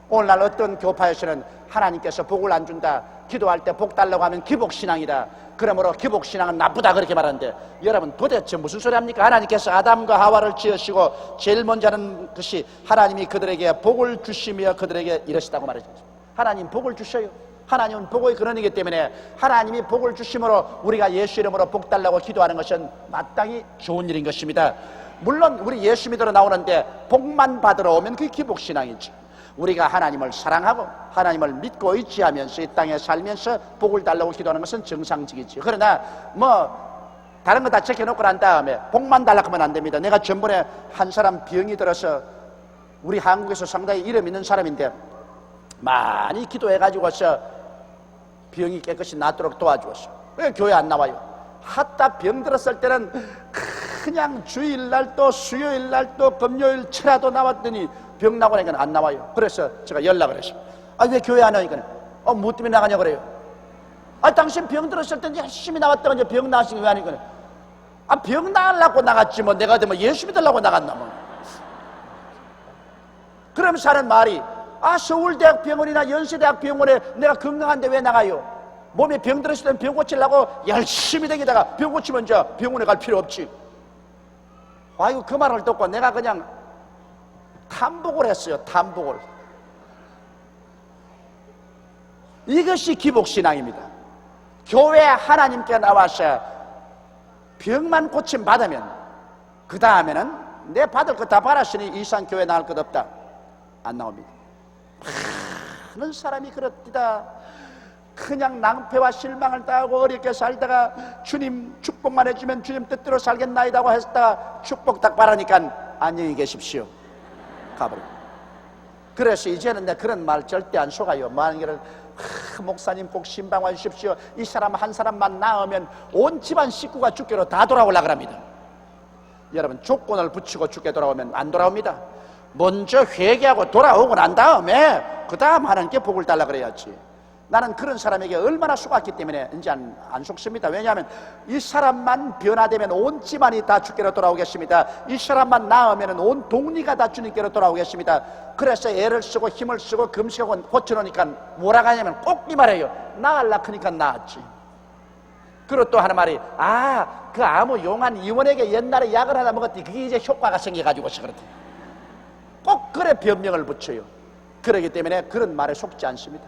오늘날 어떤 교파에서는 하나님께서 복을 안 준다, 기도할 때 복 달라고 하면 기복신앙이다, 그러므로 기복신앙은 나쁘다 그렇게 말하는데, 여러분 도대체 무슨 소리 합니까? 하나님께서 아담과 하와를 지으시고 제일 먼저 하는 것이 하나님이 그들에게 복을 주시며 그들에게 이르시다고 말했죠. 하나님 복을 주셔요. 하나님은 복의 근원이기 때문에 하나님이 복을 주심으로 우리가 예수 이름으로 복 달라고 기도하는 것은 마땅히 좋은 일인 것입니다. 물론 우리 예수 믿으러 나오는데 복만 받으러 오면 그게 기복신앙이지. 우리가 하나님을 사랑하고 하나님을 믿고 의지하면서 이 땅에 살면서 복을 달라고 기도하는 것은 정상적이지. 그러나 다른 거 다 제껴놓고 난 다음에 복만 달라고 하면 안 됩니다. 내가 전번에 한 사람 병이 들어서, 우리 한국에서 상당히 이름 있는 사람인데 많이 기도해가지고 와서 병이 깨끗이 낫도록 도와주었어. 왜 교회 안 나와요? 하다 병 들었을 때는 그냥 주일날도 수요일날도 금요일 철야도 나왔더니 병 나고 나니까 안 나와요. 그래서 제가 연락을 했어요. 왜 교회 안 와요? 뭐 때문에 나가냐 그래요. 당신 병 들었을 때 열심히 나왔다가 이제 병 나으신 왜 아니거든. 병 나으려고 나갔지 뭐 내가 되면 예수 믿으려고 나갔나 뭐. 그러면서 하는 말이, 서울대학 병원이나 연세대학 병원에 내가 건강한데 왜 나가요? 몸에 병 들었을 때는 병 고치려고 열심히 다니다가 병 고치면 이제 병원에 갈 필요 없지. 아이고, 그 말을 듣고 내가 그냥 탐복을 했어요. 탐복을. 이것이 기복신앙입니다. 교회 하나님께 나와서 병만 고침 받으면 그 다음에는 내 받을 거 다 받았으니 이 이상 교회 나갈 것 없다, 안 나옵니다. 많은 사람이 그렇디다. 그냥 낭패와 실망을 당하고 어렵게 살다가 주님 축복만 해주면 주님 뜻대로 살겠나이다고 했다가 축복 딱 바라니까 안녕히 계십시오 가버려. 그래서 이제는 내 그런 말 절대 안 속아요. 만약에 목사님 꼭 신방와 주십시오, 이 사람 한 사람만 나으면 온 집안 식구가 죽게로 다 돌아오려고 합니다. 여러분, 조건을 붙이고 죽게 돌아오면 안 돌아옵니다. 먼저 회개하고 돌아오고 난 다음에 그 다음 하나님께 복을 달라 그래야지. 나는 그런 사람에게 얼마나 속았기 때문에 이제 안 속습니다. 왜냐하면 이 사람만 변화되면 온 집안이 다 주께로 돌아오겠습니다. 이 사람만 나으면 온 동리가 다 주님께로 돌아오겠습니다. 그래서 애를 쓰고 힘을 쓰고 금식하고 고쳐놓으니까 뭐라 하냐면 꼭 이 말이에요. 나으려 크니까 나았지. 그리고 또 하는 말이, 그 아무 용한 이원에게 옛날에 약을 하나 먹었더니 그게 이제 효과가 생겨가지고서 그렇대. 꼭 그래 변명을 붙여요. 그렇기 때문에 그런 말에 속지 않습니다.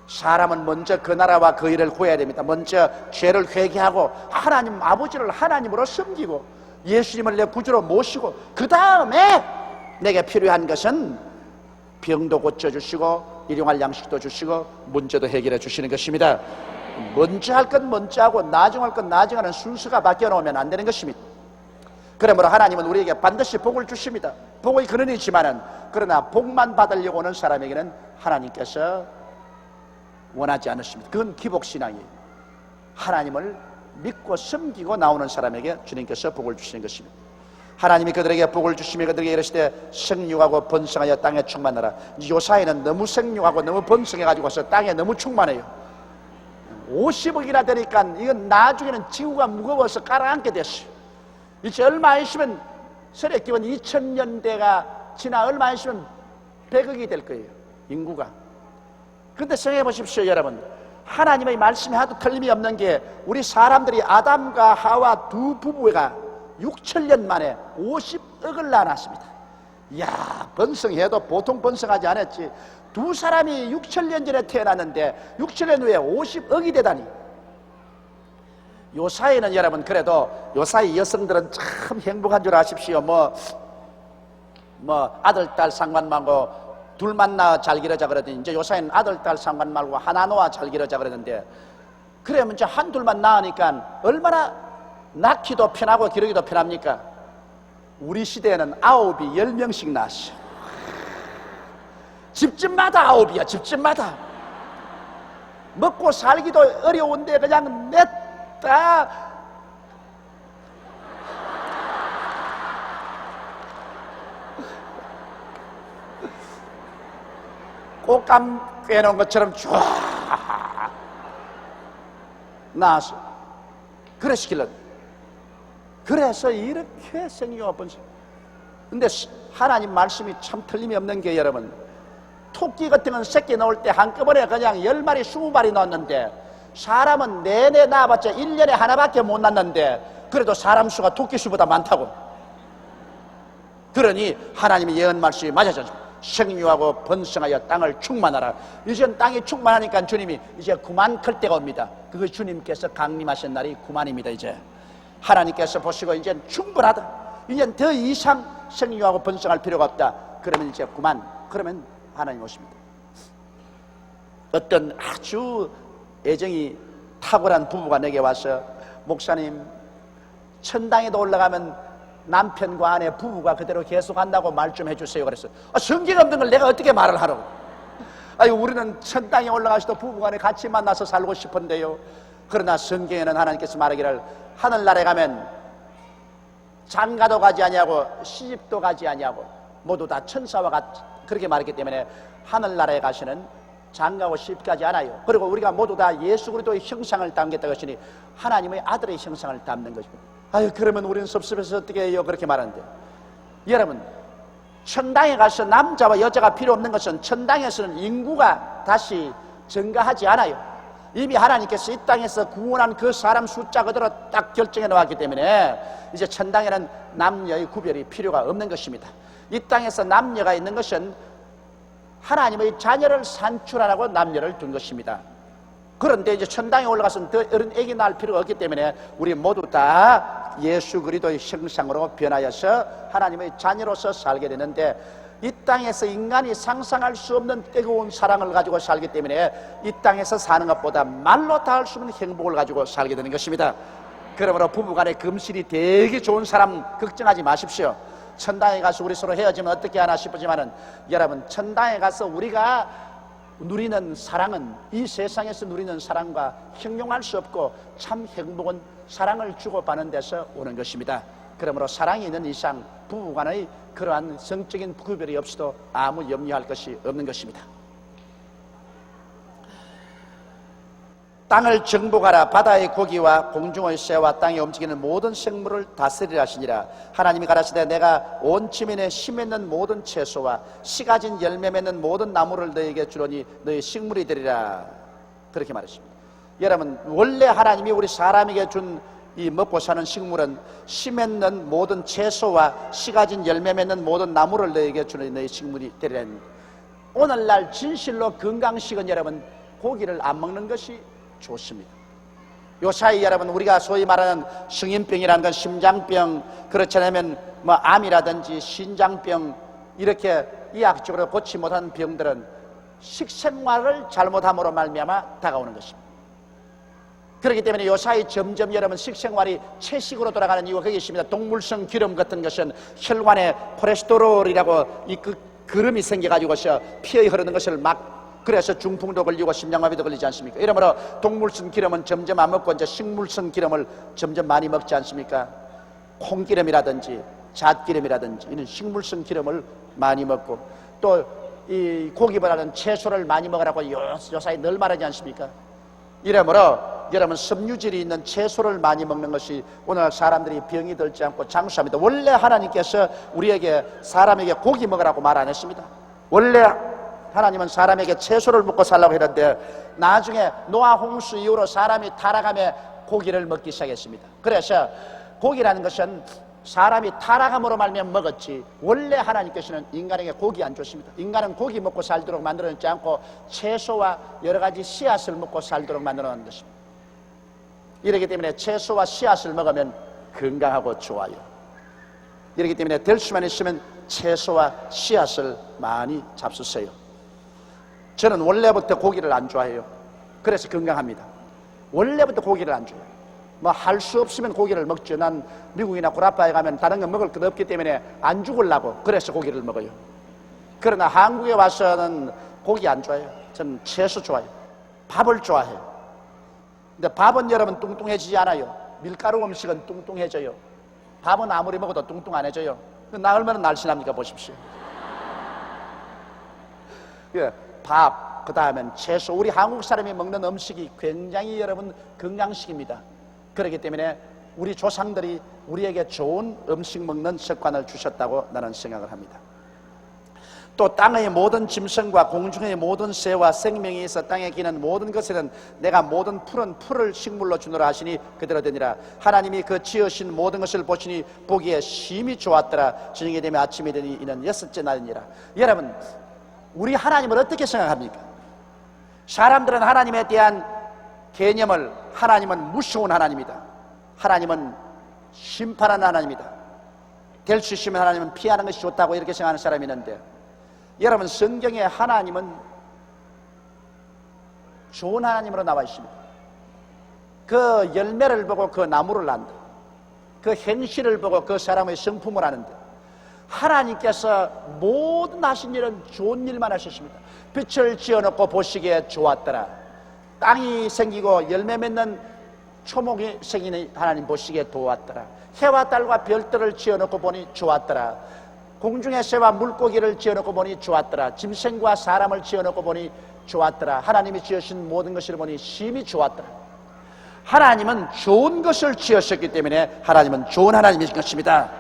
사람은 먼저 그 나라와 그 일을 구해야 됩니다. 먼저 죄를 회개하고 하나님 아버지를 하나님으로 섬기고 예수님을 내 구주로 모시고 그 다음에 내게 필요한 것은 병도 고쳐주시고 일용할 양식도 주시고 문제도 해결해 주시는 것입니다. 먼저 할 건 먼저 하고 나중 할 건 나중 하는 순서가 바뀌어 놓으면 안 되는 것입니다. 그러므로 하나님은 우리에게 반드시 복을 주십니다. 복의 근원이지만은, 그러나 복만 받으려고 오는 사람에게는 하나님께서 원하지 않으십니다. 그건 기복신앙이에요. 하나님을 믿고 섬기고 나오는 사람에게 주님께서 복을 주시는 것입니다. 하나님이 그들에게 복을 주시며 그들에게 이르시되 생육하고 번성하여 땅에 충만하라. 요사이는 너무 생육하고 너무 번성해가지고서 땅에 너무 충만해요. 50억이나 되니까 이건 나중에는 지구가 무거워서 깔아앉게 됐어요. 이제 얼마 안 있으면 설에 기원 2000년대가 지나 얼마 안 있으면 100억이 될 거예요, 인구가. 그런데 생각해 보십시오, 여러분. 하나님의 말씀이 하도 틀림이 없는 게, 우리 사람들이 아담과 하와 두 부부가 6천년 만에 50억을 낳았습니다. 이야, 번성해도 보통 번성하지 않았지. 두 사람이 6천년 전에 태어났는데 6천년 후에 50억이 되다니. 요 사이는 여러분, 그래도 요 사이 여성들은 참 행복한 줄 아십시오. 아들 딸 상관 말고 둘만 낳아 잘 기르자 그러더니 이제 요 사이는 아들 딸 상관 말고 하나 놓아 잘 기르자 그러는데, 그러면 이제 한둘만 낳으니까 얼마나 낳기도 편하고 기르기도 편합니까? 우리 시대에는 9이 10명씩 낳았어. 집집마다 9이야. 집집마다. 먹고 살기도 어려운데 그냥 냈다. 옷감 꿰놓은 것처럼 쫙 나와서 그러시길래, 그래서 이렇게 생기가 번식. 근데 하나님 말씀이 참 틀림이 없는 게, 여러분, 토끼 같은 건 새끼 나올 때 한꺼번에 그냥 10마리 20마리 낳았는데, 사람은 내내 낳아봤자 1년에 하나밖에 못 낳는데, 그래도 사람 수가 토끼 수보다 많다고. 그러니 하나님의 예언 말씀이 맞아져. 생육하고 번성하여 땅을 충만하라. 이젠 땅이 충만하니까 주님이 이제 그만 클 때가 옵니다. 그거 주님께서 강림하신 날이 그만입니다. 이제 하나님께서 보시고 이제 충분하다, 이제 더 이상 생육하고 번성할 필요가 없다, 그러면 이제 그만. 그러면 하나님 오십니다. 어떤 아주 애정이 탁월한 부부가 내게 와서, 목사님, 천당에도 올라가면 남편과 아내 부부가 그대로 계속한다고 말 좀 해주세요. 그랬어요. 성경 없는 걸 내가 어떻게 말을 하라고. 아유, 우리는 천당에 올라가서도 부부간에 같이 만나서 살고 싶은데요. 그러나 성경에는 하나님께서 말하기를, 하늘나라에 가면 장가도 가지 아니하고 시집도 가지 아니하고 모두 다 천사와 같이, 그렇게 말했기 때문에 하늘나라에 가시는 장가고 시집 가지 않아요. 그리고 우리가 모두 다 예수 그리스도의 형상을 담겠다고 하시니 하나님의 아들의 형상을 담는 것입니다. 아유, 그러면 우리는 섭섭해서 어떻게 해요? 그렇게 말하는데, 여러분, 천당에 가서 남자와 여자가 필요 없는 것은, 천당에서는 인구가 다시 증가하지 않아요. 이미 하나님께서 이 땅에서 구원한 그 사람 숫자 그대로 딱 결정해 놓았기 때문에 이제 천당에는 남녀의 구별이 필요가 없는 것입니다. 이 땅에서 남녀가 있는 것은 하나님의 자녀를 산출하라고 남녀를 둔 것입니다. 그런데 이제 천당에 올라가서는 더 어린 애기 낳을 필요가 없기 때문에 우리 모두 다 예수 그리스도의 형상으로 변하여서 하나님의 자녀로서 살게 되는데, 이 땅에서 인간이 상상할 수 없는 뜨거운 사랑을 가지고 살기 때문에 이 땅에서 사는 것보다 말로 다 할 수 없는 행복을 가지고 살게 되는 것입니다. 그러므로 부부간의 금실이 되게 좋은 사람 걱정하지 마십시오. 천당에 가서 우리 서로 헤어지면 어떻게 하나 싶지만은, 여러분, 천당에 가서 우리가 누리는 사랑은 이 세상에서 누리는 사랑과 형용할 수 없고, 참 행복은 사랑을 주고받는 데서 오는 것입니다. 그러므로 사랑이 있는 이상 부부간의 그러한 성적인 구별이 없어도 아무 염려할 것이 없는 것입니다. 땅을 정복하라. 바다의 고기와 공중의 새와 땅에 움직이는 모든 생물을 다스리라 하시니라. 하나님이 가라사대, 내가 온 지면에 씨 맺는 모든 채소와 씨 가진 열매 맺는 모든 나무를 너에게 주노니 너의 식물이 되리라. 그렇게 말했습니다. 여러분, 원래 하나님이 우리 사람에게 준 이 먹고 사는 식물은 씨 맺는 모든 채소와 씨 가진 열매 맺는 모든 나무를 너에게 주노니 너의 식물이 되리라. 오늘날 진실로 건강식은, 여러분, 고기를 안 먹는 것이 좋습니다. 요사이 여러분, 우리가 소위 말하는 성인병이라는 건 심장병, 그렇지 않으면 뭐 암이라든지 신장병, 이렇게 의학적으로 고치 못한 병들은 식생활을 잘못함으로 말미암아 다가오는 것입니다. 그렇기 때문에 요사이 점점 여러분 식생활이 채식으로 돌아가는 이유가 거기 있습니다. 동물성 기름 같은 것은 혈관에 콜레스테롤이라고 이 그름이 생겨가지고서 피에 흐르는 것을 막, 그래서 중풍도 걸리고 심장마비도 걸리지 않습니까? 이러므로 동물성 기름은 점점 안 먹고 이제 식물성 기름을 점점 많이 먹지 않습니까? 콩기름이라든지 잣기름이라든지 이런 식물성 기름을 많이 먹고, 또 이 고기보다는 채소를 많이 먹으라고 요사이 늘 말하지 않습니까? 이러므로 여러분, 섬유질이 있는 채소를 많이 먹는 것이 오늘 사람들이 병이 들지 않고 장수합니다. 원래 하나님께서 우리에게, 사람에게 고기 먹으라고 말 안 했습니다. 원래 하나님은 사람에게 채소를 먹고 살라고 했는데, 나중에 노아 홍수 이후로 사람이 타락하며 고기를 먹기 시작했습니다. 그래서 고기라는 것은 사람이 타락함으로 말미암아 먹었지, 원래 하나님께서는 인간에게 고기 안 줬습니다. 인간은 고기 먹고 살도록 만들어놓지 않고 채소와 여러 가지 씨앗을 먹고 살도록 만들어놓은 것입니다. 이렇기 때문에 채소와 씨앗을 먹으면 건강하고 좋아요. 이렇기 때문에 될 수만 있으면 채소와 씨앗을 많이 잡수세요. 저는 원래부터 고기를 안 좋아해요. 그래서 건강합니다. 원래부터 고기를 안 좋아해요. 뭐 할 수 없으면 고기를 먹죠. 난 미국이나 구라파에 가면 다른 거 먹을 것 없기 때문에 안 죽으려고 그래서 고기를 먹어요. 그러나 한국에 와서는 고기 안 좋아해요. 저는 채소 좋아해요. 밥을 좋아해요. 근데 밥은 여러분 뚱뚱해지지 않아요. 밀가루 음식은 뚱뚱해져요. 밥은 아무리 먹어도 뚱뚱 안 해져요. 나 얼마나 날씬합니까? 보십시오. 예, 밥, 그 다음엔 채소. 우리 한국 사람이 먹는 음식이 굉장히 여러분 건강식입니다. 그렇기 때문에 우리 조상들이 우리에게 좋은 음식 먹는 습관을 주셨다고 나는 생각을 합니다. 또 땅의 모든 짐승과 공중의 모든 새와 생명이 있어 땅에 기는 모든 것에는 내가 모든 푸른 풀을 식물로 주노라 하시니 그대로 되니라. 하나님이 그 지으신 모든 것을 보시니 보기에 심히 좋았더라. 저녁이 되면 아침이 되니 이는 여섯째 날이니라. 여러분, 우리 하나님을 어떻게 생각합니까? 사람들은 하나님에 대한 개념을, 하나님은 무서운 하나님이다, 하나님은 심판하는 하나님이다, 될 수 있으면 하나님은 피하는 것이 좋다고 이렇게 생각하는 사람이 있는데, 여러분, 성경에 하나님은 좋은 하나님으로 나와 있습니다. 그 열매를 보고 그 나무를 안다, 그 행실을 보고 그 사람의 성품을 아는데, 하나님께서 모든 하신 일은 좋은 일만 하셨습니다. 빛을 지어놓고 보시기에 좋았더라. 땅이 생기고 열매 맺는 초목이 생기는 하나님 보시기에 좋았더라. 해와 달과 별들을 지어놓고 보니 좋았더라. 공중의 새와 물고기를 지어놓고 보니 좋았더라. 짐승과 사람을 지어놓고 보니 좋았더라. 하나님이 지으신 모든 것을 보니 심히 좋았더라. 하나님은 좋은 것을 지으셨기 때문에 하나님은 좋은 하나님이신 것입니다.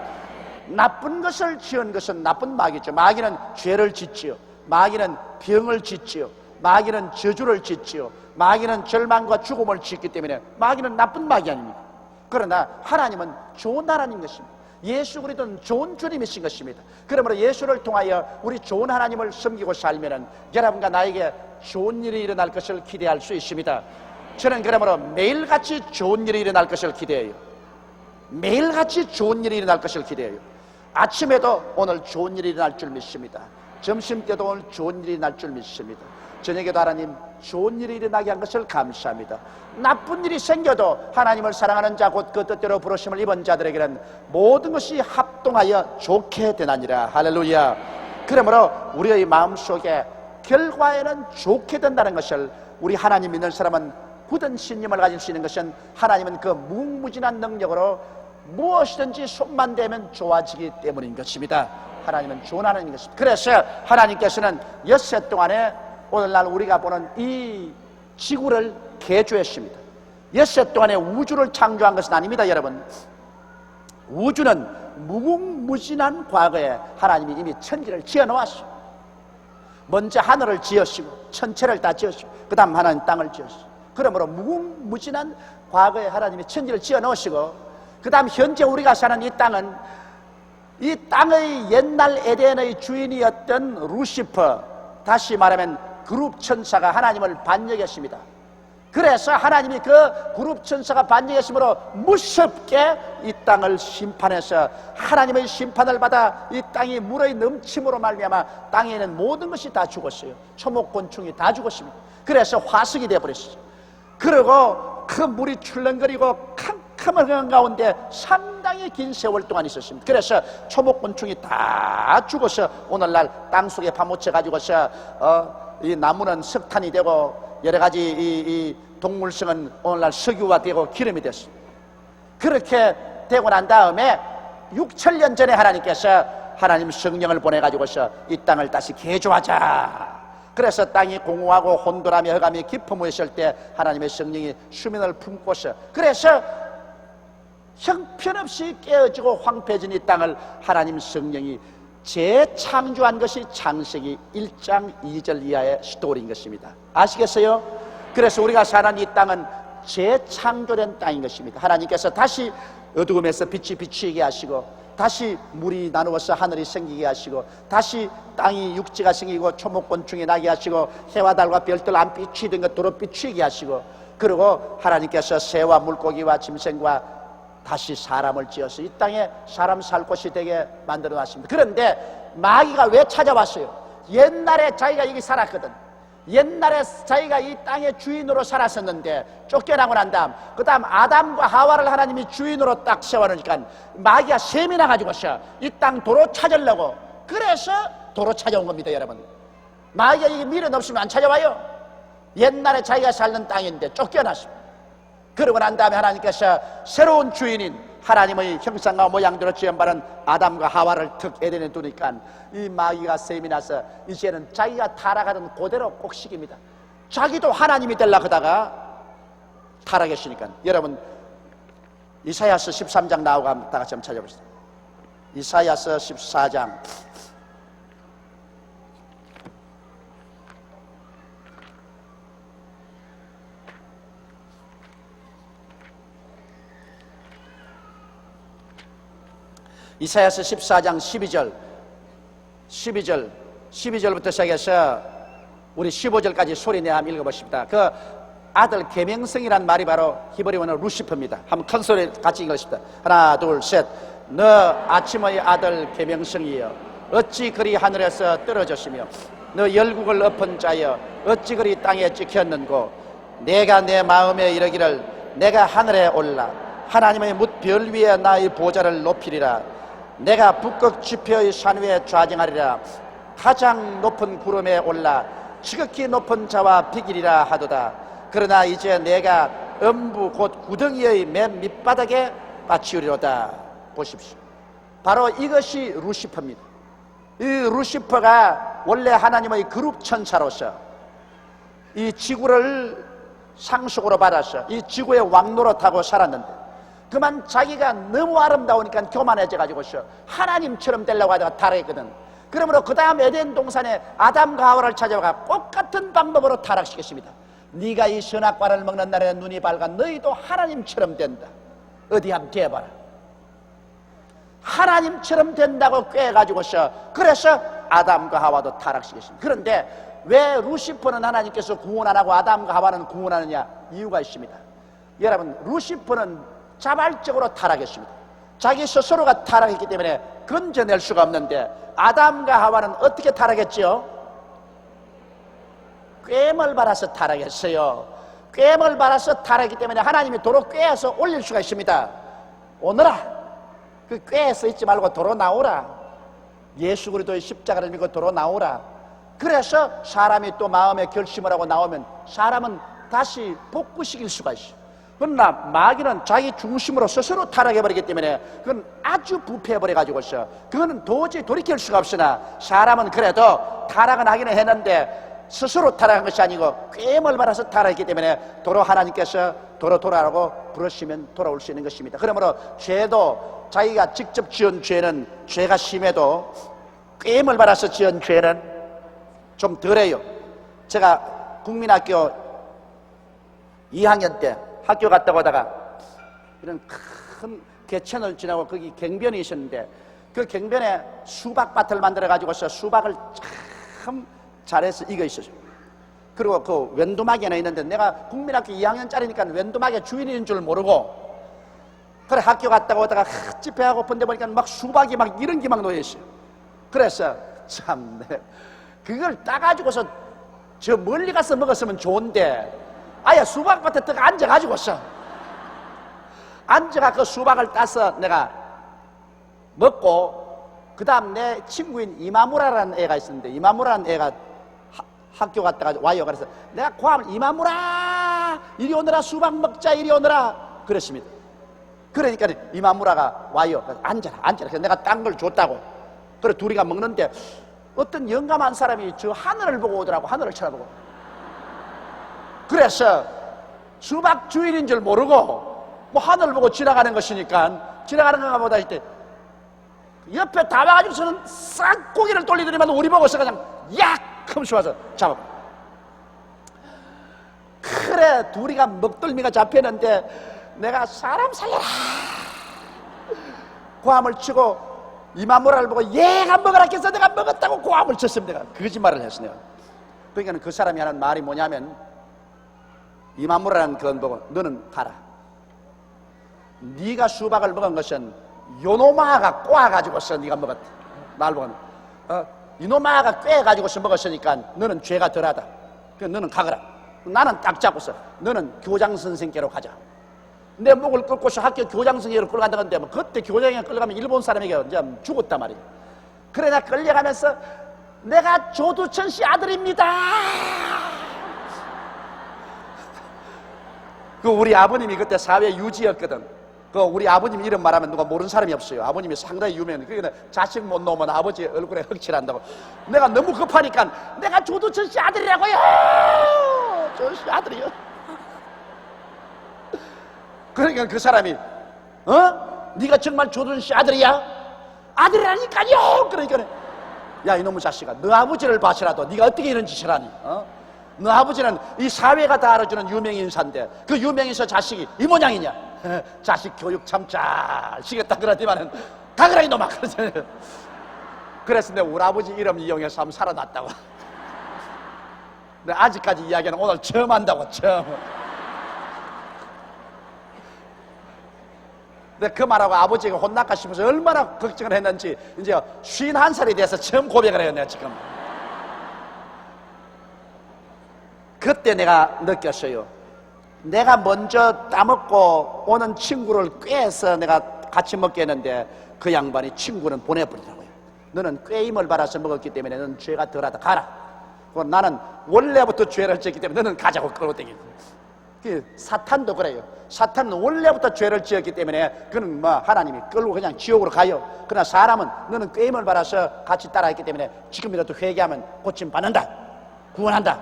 나쁜 것을 지은 것은 나쁜 마귀죠. 마귀는 죄를 짓지요, 마귀는 병을 짓지요, 마귀는 저주를 짓지요, 마귀는 절망과 죽음을 짓기 때문에 마귀는 나쁜 마귀 아닙니까? 그러나 하나님은 좋은 하나님 것입니다. 예수 그리스도는 좋은 주님이신 것입니다. 그러므로 예수를 통하여 우리 좋은 하나님을 섬기고 살면은 여러분과 나에게 좋은 일이 일어날 것을 기대할 수 있습니다. 저는 그러므로 매일같이 좋은 일이 일어날 것을 기대해요. 매일같이 좋은 일이 일어날 것을 기대해요. 아침에도 오늘 좋은 일이 일어날 줄 믿습니다. 점심때도 오늘 좋은 일이 일어날 줄 믿습니다. 저녁에도 하나님 좋은 일이 일어나게 한 것을 감사합니다. 나쁜 일이 생겨도 하나님을 사랑하는 자 곧 그 뜻대로 부르심을 입은 자들에게는 모든 것이 합동하여 좋게 되나니라. 할렐루야. 그러므로 우리의 마음속에 결과에는 좋게 된다는 것을, 우리 하나님 믿는 사람은 굳은 신념을 가질 수 있는 것은 하나님은 그 무궁무진한 능력으로 무엇이든지 손만 대면 좋아지기 때문인 것입니다. 하나님은 좋은 하나님인 것입니다. 그래서 하나님께서는 엿새 동안에 오늘날 우리가 보는 이 지구를 개조했습니다. 엿새 동안에 우주를 창조한 것은 아닙니다. 여러분, 우주는 무궁무진한 과거에 하나님이 이미 천지를 지어놓았어요. 먼저 하늘을 지으시고 천체를 다 지으시고 그 다음 하나님 땅을 지으시고, 그러므로 무궁무진한 과거에 하나님이 천지를 지어놓으시고, 그 다음 현재 우리가 사는 이 땅은 이 땅의 옛날 에덴의 주인이었던 루시퍼, 다시 말하면 그룹 천사가 하나님을 반역했습니다. 그래서 하나님이 그 그룹 천사가 반역했으므로 무섭게 이 땅을 심판해서 하나님의 심판을 받아 이 땅이 물의 넘침으로 말미암아 땅에 있는 모든 것이 다 죽었어요. 초목곤충이 다 죽었습니다. 그래서 화석이 되어버렸어요. 그리고 그 물이 출렁거리고 캄캄한 가운데 상당히 긴 세월 동안 있었습니다. 그래서 초목곤충이 다 죽어서 오늘날 땅속에 파묻혀 가지고서 이 나무는 석탄이 되고 여러 가지 이 동물성은 오늘날 석유가 되고 기름이 됐습니다. 그렇게 되고 난 다음에 6,000년 전에 하나님께서 하나님 성령을 보내가지고서 이 땅을 다시 개조하자. 그래서 땅이 공허하고 혼돈하며 흑암이 깊어무였을 때 하나님의 성령이 수면을 품고서, 그래서 형편없이 깨어지고 황폐해진 이 땅을 하나님 성령이 재창조한 것이 창세기 1장 2절 이하의 스토리인 것입니다. 아시겠어요? 그래서 우리가 사는 이 땅은 재창조된 땅인 것입니다. 하나님께서 다시 어두움에서 빛이 비추게 하시고, 다시 물이 나누어서 하늘이 생기게 하시고, 다시 땅이 육지가 생기고 초목곤충이 나게 하시고, 해와 달과 별들 안 비추던 것도로 비추게 하시고, 그리고 하나님께서 새와 물고기와 짐승과 다시 사람을 지어서 이 땅에 사람 살 곳이 되게 만들어 놨습니다. 그런데 마귀가 왜 찾아왔어요? 옛날에 자기가 여기 살았거든. 옛날에 자기가 이 땅의 주인으로 살았었는데 쫓겨나고 난 다음, 그 다음 아담과 하와를 하나님이 주인으로 딱 세워놓으니까 마귀가 셈이 나가지고서 이 땅 도로 찾으려고, 그래서 도로 찾아온 겁니다. 여러분, 마귀가 이게 미련 없으면 안 찾아와요. 옛날에 자기가 살던 땅인데 쫓겨났습니다. 그러고 난 다음에 하나님께서 새로운 주인인 하나님의 형상과 모양대로 지음받은 아담과 하와를 특 에덴에 두니까 이 마귀가 셈이 나서 이제는 자기가 타락하던 그대로 꼭식입니다. 자기도 하나님이 되려고 하다가 타락했으니까. 여러분 이사야서 13장 나오고 한번 다 같이 한번 찾아보시죠. 이사야서 14장 이사야서 14장 12절부터 시작해서 우리 15절까지 소리내어 한번 읽어보십니다. 그 아들 계명성이란 말이 바로 히브리어는 루시퍼입니다. 한번 큰 소리 같이 읽으십니다. 하나 둘 셋. 너 아침의 아들 계명성이여 어찌 그리 하늘에서 떨어졌으며 너 열국을 엎은 자여 어찌 그리 땅에 찍혔는고 내가 내 마음에 이르기를 내가 하늘에 올라 하나님의 뭇별 위에 나의 보좌를 높이리라. 내가 북극 지표의 산 위에 좌정하리라. 가장 높은 구름에 올라 지극히 높은 자와 비기리라 하도다. 그러나 이제 내가 음부 곧 구덩이의 맨 밑바닥에 빠치우리로다. 보십시오. 바로 이것이 루시퍼입니다. 이 루시퍼가 원래 하나님의 그룹 천사로서 이 지구를 상속으로 받아서 이 지구의 왕노릇하고 살았는데 그만 자기가 너무 아름다우니까 교만해져가지고서 하나님처럼 되려고 하다가 타락했거든. 그러므로 그 다음 에덴 동산에 아담과 하와를 찾아가 똑같은 방법으로 타락시켰습니다. 네가 이 선악과를 먹는 날에 눈이 밝아 너희도 하나님처럼 된다. 어디 한번 대봐라. 하나님처럼 된다고 꾀가지고서 그래서 아담과 하와도 타락시켰습니다. 그런데 왜 루시퍼는 하나님께서 구원 안 하고 아담과 하와는 구원하느냐? 이유가 있습니다. 여러분 루시퍼는 자발적으로 타락했습니다. 자기 스스로가 타락했기 때문에 건져낼 수가 없는데 아담과 하와는 어떻게 타락했지요? 꿰을 받아서 타락했어요. 꿰을 받아서 타락했기 때문에 하나님이 도로 꿰어서 올릴 수가 있습니다. 오너라 그 꿰에서 있지 말고 도로 나오라. 예수 그리스도의 십자가를 믿고 도로 나오라. 그래서 사람이 또 마음에 결심을 하고 나오면 사람은 다시 복구시킬 수가 있어요. 그러나 마귀는 자기 중심으로 스스로 타락해버리기 때문에 그건 아주 부패해버려가지고서 그거는 도저히 돌이킬 수가 없으나 사람은 그래도 타락은 하기는 했는데 스스로 타락한 것이 아니고 꿰을 받아서 타락했기 때문에 도로 하나님께서 도로 돌아라고 부르시면 돌아올 수 있는 것입니다. 그러므로 죄도 자기가 직접 지은 죄는 죄가 심해도 꿰을 받아서 지은 죄는 좀 덜해요. 제가 국민학교 2학년 때 학교 갔다 오다가 이런 큰 개천을 지나고 거기 갱변이 있었는데 그 갱변에 수박밭을 만들어 가지고서 수박을 참 잘해서 이거 있었어요. 그리고 그 왼두막이 하나 있는데 내가 국민학교 2학년짜리니까 왼두막의 주인인 줄 모르고 그래 학교 갔다 오다가 집회가 고픈데 보니까 막 수박이 막 이런 게 막 놓여있어요. 그래서 참 그걸 따가지고서 저 멀리 가서 먹었으면 좋은데 아예 수박밭에 딱 앉아가지고서 앉아가 그 수박을 따서 내가 먹고 그 다음 내 친구인 이마무라라는 애가 있었는데 이마무라는 애가 학교 갔다가 와요. 그래서 내가 고함을 이마무라 이리 오너라 수박 먹자 이리 오너라 그랬습니다. 그러니까 이마무라가 와요. 그래서 앉아라 그래서 내가 딴 걸 줬다고. 그래 둘이가 먹는데 어떤 영감한 사람이 저 하늘을 보고 오더라고. 하늘을 쳐다보고. 그래서 수박 주인인 줄 모르고 뭐 하늘을 보고 지나가는 것이니까 지나가는 건가 보다 했더니 옆에 다 와가지고서는 싹 고개를 돌리더니만 우리 보고서 그냥 약 하면서 와서 잡아. 그래 둘이가 먹덜미가 잡혔는데 내가 사람 살려라 고함을 치고 이마무라를 보고 얘가 먹으라 해서 내가 먹었다고 고함을 쳤습니다. 내가 거짓말을 했어 내가. 그러니까 그 사람이 하는 말이 뭐냐면 이마무라는 그건 보고 너는 가라. 네가 수박을 먹은 것은 요노마가 꼬아가지고서 네가 먹었다. 날 보고 이노마가 꿰가지고서 먹었으니까 너는 죄가 덜하다. 그래서 너는 가거라. 나는 딱 잡고서 너는 교장 선생께로 가자. 내 목을 끌고서 학교 교장 선생님으로 끌어간다는데 뭐 그때 교장에 끌려가면 일본 사람에게 이제 죽었단 말이야. 그래 나 끌려가면서 내가 조두천 씨 아들입니다. 그 우리 아버님이 그때 사회 유지였거든. 그 우리 아버님 이름 말하면 누가 모르는 사람이 없어요. 아버님이 상당히 유명해. 그러니까 자식 못 놓으면 아버지 얼굴에 흑칠한다고. 내가 너무 급하니까 내가 조두천 씨 아들이라고요. 저 씨 아들이요. 그러니까 그 사람이 네가 정말 조두천 씨 아들이야? 아들이라니까요. 그러니까 야 이놈의 자식아, 너 아버지를 봐서라도 네가 어떻게 이런 짓을 하니? 너 아버지는 이 사회가 다 알아주는 유명인사인데 그 유명인사 자식이 이 모양이냐? 자식 교육 참 잘 시겠다 그러지만은 가그라 이놈아 그러잖아요. 그래서 내가 우리 아버지 이름 이용해서 한번 살아났다고. 근데 아직까지 이야기는 오늘 처음 한다고. 처음. 근데 그 말하고 아버지가 혼날까 싶어서 얼마나 걱정을 했는지 이제 51살이 돼서 처음 고백을 해요. 내가 지금 그때 내가 느꼈어요. 내가 먼저 따먹고 오는 친구를 꾀해서 내가 같이 먹게 했는데 그 양반이 친구는 보내버리더라고요. 너는 꾀임을 받아서 먹었기 때문에 너는 죄가 덜하다 가라. 나는 원래부터 죄를 지었기 때문에 너는 가자고 끌고 다니고. 사탄도 그래요. 사탄은 원래부터 죄를 지었기 때문에 그는 뭐 하나님이 끌고 그냥 지옥으로 가요. 그러나 사람은 너는 꾀임을 받아서 같이 따라했기 때문에 지금이라도 회개하면 고침 받는다. 구원한다.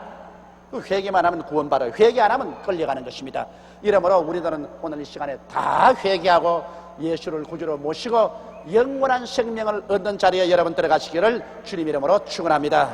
회개만 하면 구원받아요. 회개 안 하면 끌려가는 것입니다. 이러므로 우리들은 오늘 이 시간에 다 회개하고 예수를 구주로 모시고 영원한 생명을 얻는 자리에 여러분 들어가시기를 주님 이름으로 축원합니다.